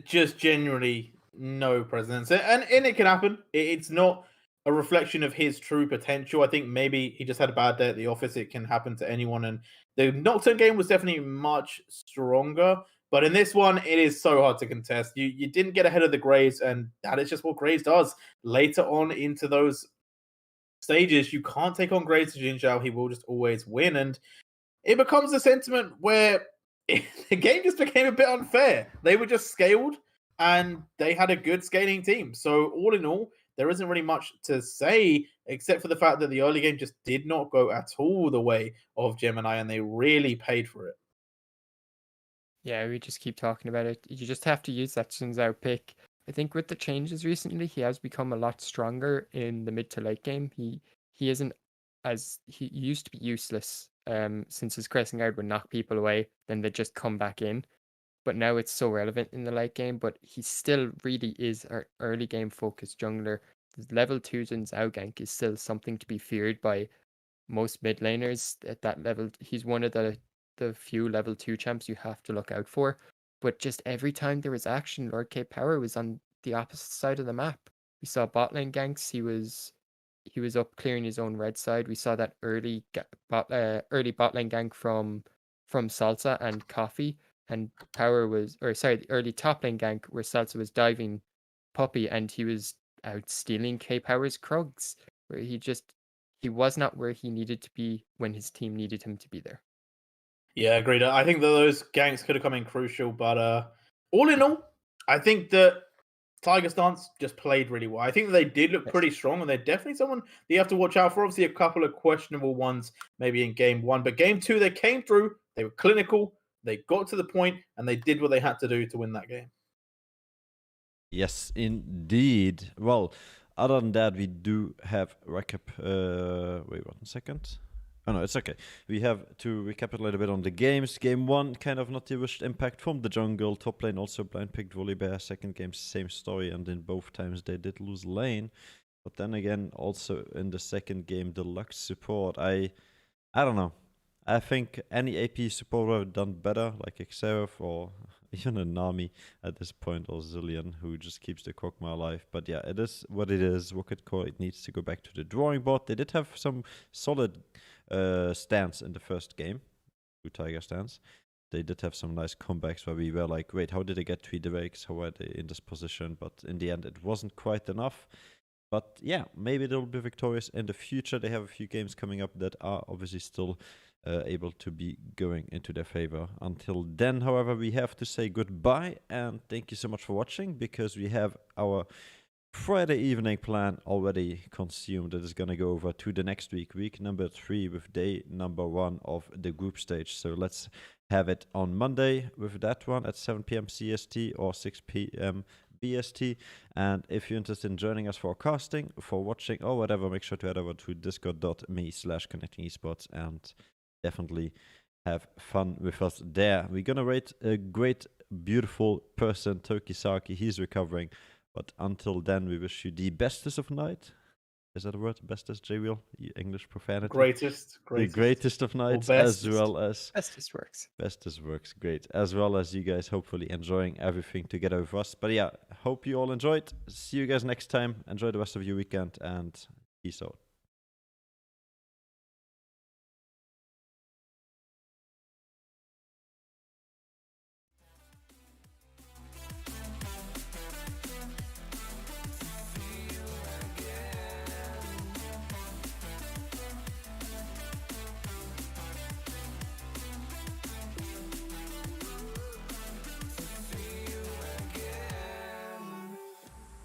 just generally no presence, and it can happen. It's not a reflection of his true potential. I think maybe he just had a bad day at the office. It can happen to anyone, and the Nocturne game was definitely much stronger. But in this one, it is so hard to contest. You didn't get ahead of the Graves, and that is just what Graves does. Later on into those stages, you can't take on Graves to Jin Zhao. He will just always win, and it becomes a sentiment where the game just became a bit unfair. They were just scaled, and they had a good scaling team. So all in all, there isn't really much to say except for the fact that the early game just did not go at all the way of Gemini, and they really paid for it. Yeah, we just keep talking about it. You just have to use that Sun Zhao pick. I think with the changes recently, he has become a lot stronger in the mid to late game. He isn't as he used to be useless. Since his Crescent Guard would knock people away, then they just come back in. But now it's so relevant in the late game. But he still really is our early game focused jungler. The level 2 Sun Zhao gank is still something to be feared by most mid laners at that level. He's one of the few level 2 champs you have to look out for. But just every time there was action, Lord K Power was on the opposite side of the map. We saw bot lane ganks. He was up clearing his own red side. We saw that early bot lane gank from Salsa and Coffee, and Power was, or sorry, the early top lane gank where Salsa was diving Puppey, and he was out stealing K Power's Krugs, where he was not where he needed to be when his team needed him to be there. Yeah, agreed. I think that those ganks could have come in crucial, but all in all, I think that Tiger Stance just played really well. I think they did look pretty strong, and they're definitely someone that you have to watch out for. Obviously, a couple of questionable ones maybe in game 1, but game 2, they came through, they were clinical, they got to the point, and they did what they had to do to win that game. Yes, indeed. Well, other than that, we do have recap. Wait 1 second. Oh no, it's okay. We have to recapitulate a bit on the games. Game 1, kind of not the wished impact from the jungle. Top lane also blind picked Volibear. Second game, same story, and in both times they did lose lane. But then again, also in the second game, the Lux support. I don't know. I think any AP support would have done better, like Xerath or even a Nami at this point, or Zillion, who just keeps the Kog'Maw alive. But yeah, it is what it is. Rocket Core, it needs to go back to the drawing board. They did have some solid stance in the first game, 2 Tiger stance. They did have some nice comebacks where we were like, wait, how did they get 3 Drakes? How are they in this position? But in the end, it wasn't quite enough. But yeah, maybe they'll be victorious in the future. They have a few games coming up that are obviously still able to be going into their favor. Until then, however, we have to say goodbye and thank you so much for watching, because we have our Friday evening plan already consumed. That is going to go over to the next week number 3 with day number 1 of the group stage. So let's have it on Monday with that one at 7 p.m. CST or 6 p.m. BST. And if you're interested in joining us for casting, for watching or whatever, make sure to head over to discord.me/connectingesports and definitely have fun with us there. We're gonna rate a great, beautiful person, Toki Saki. He's recovering. But until then, we wish you the bestest of night. Is that a word? Bestest, J-Wheel? English profanity? Greatest. The greatest of nights, as well as... Bestest works. Bestest works, great. As well as you guys hopefully enjoying everything together with us. But yeah, hope you all enjoyed. See you guys next time. Enjoy the rest of your weekend, and peace out.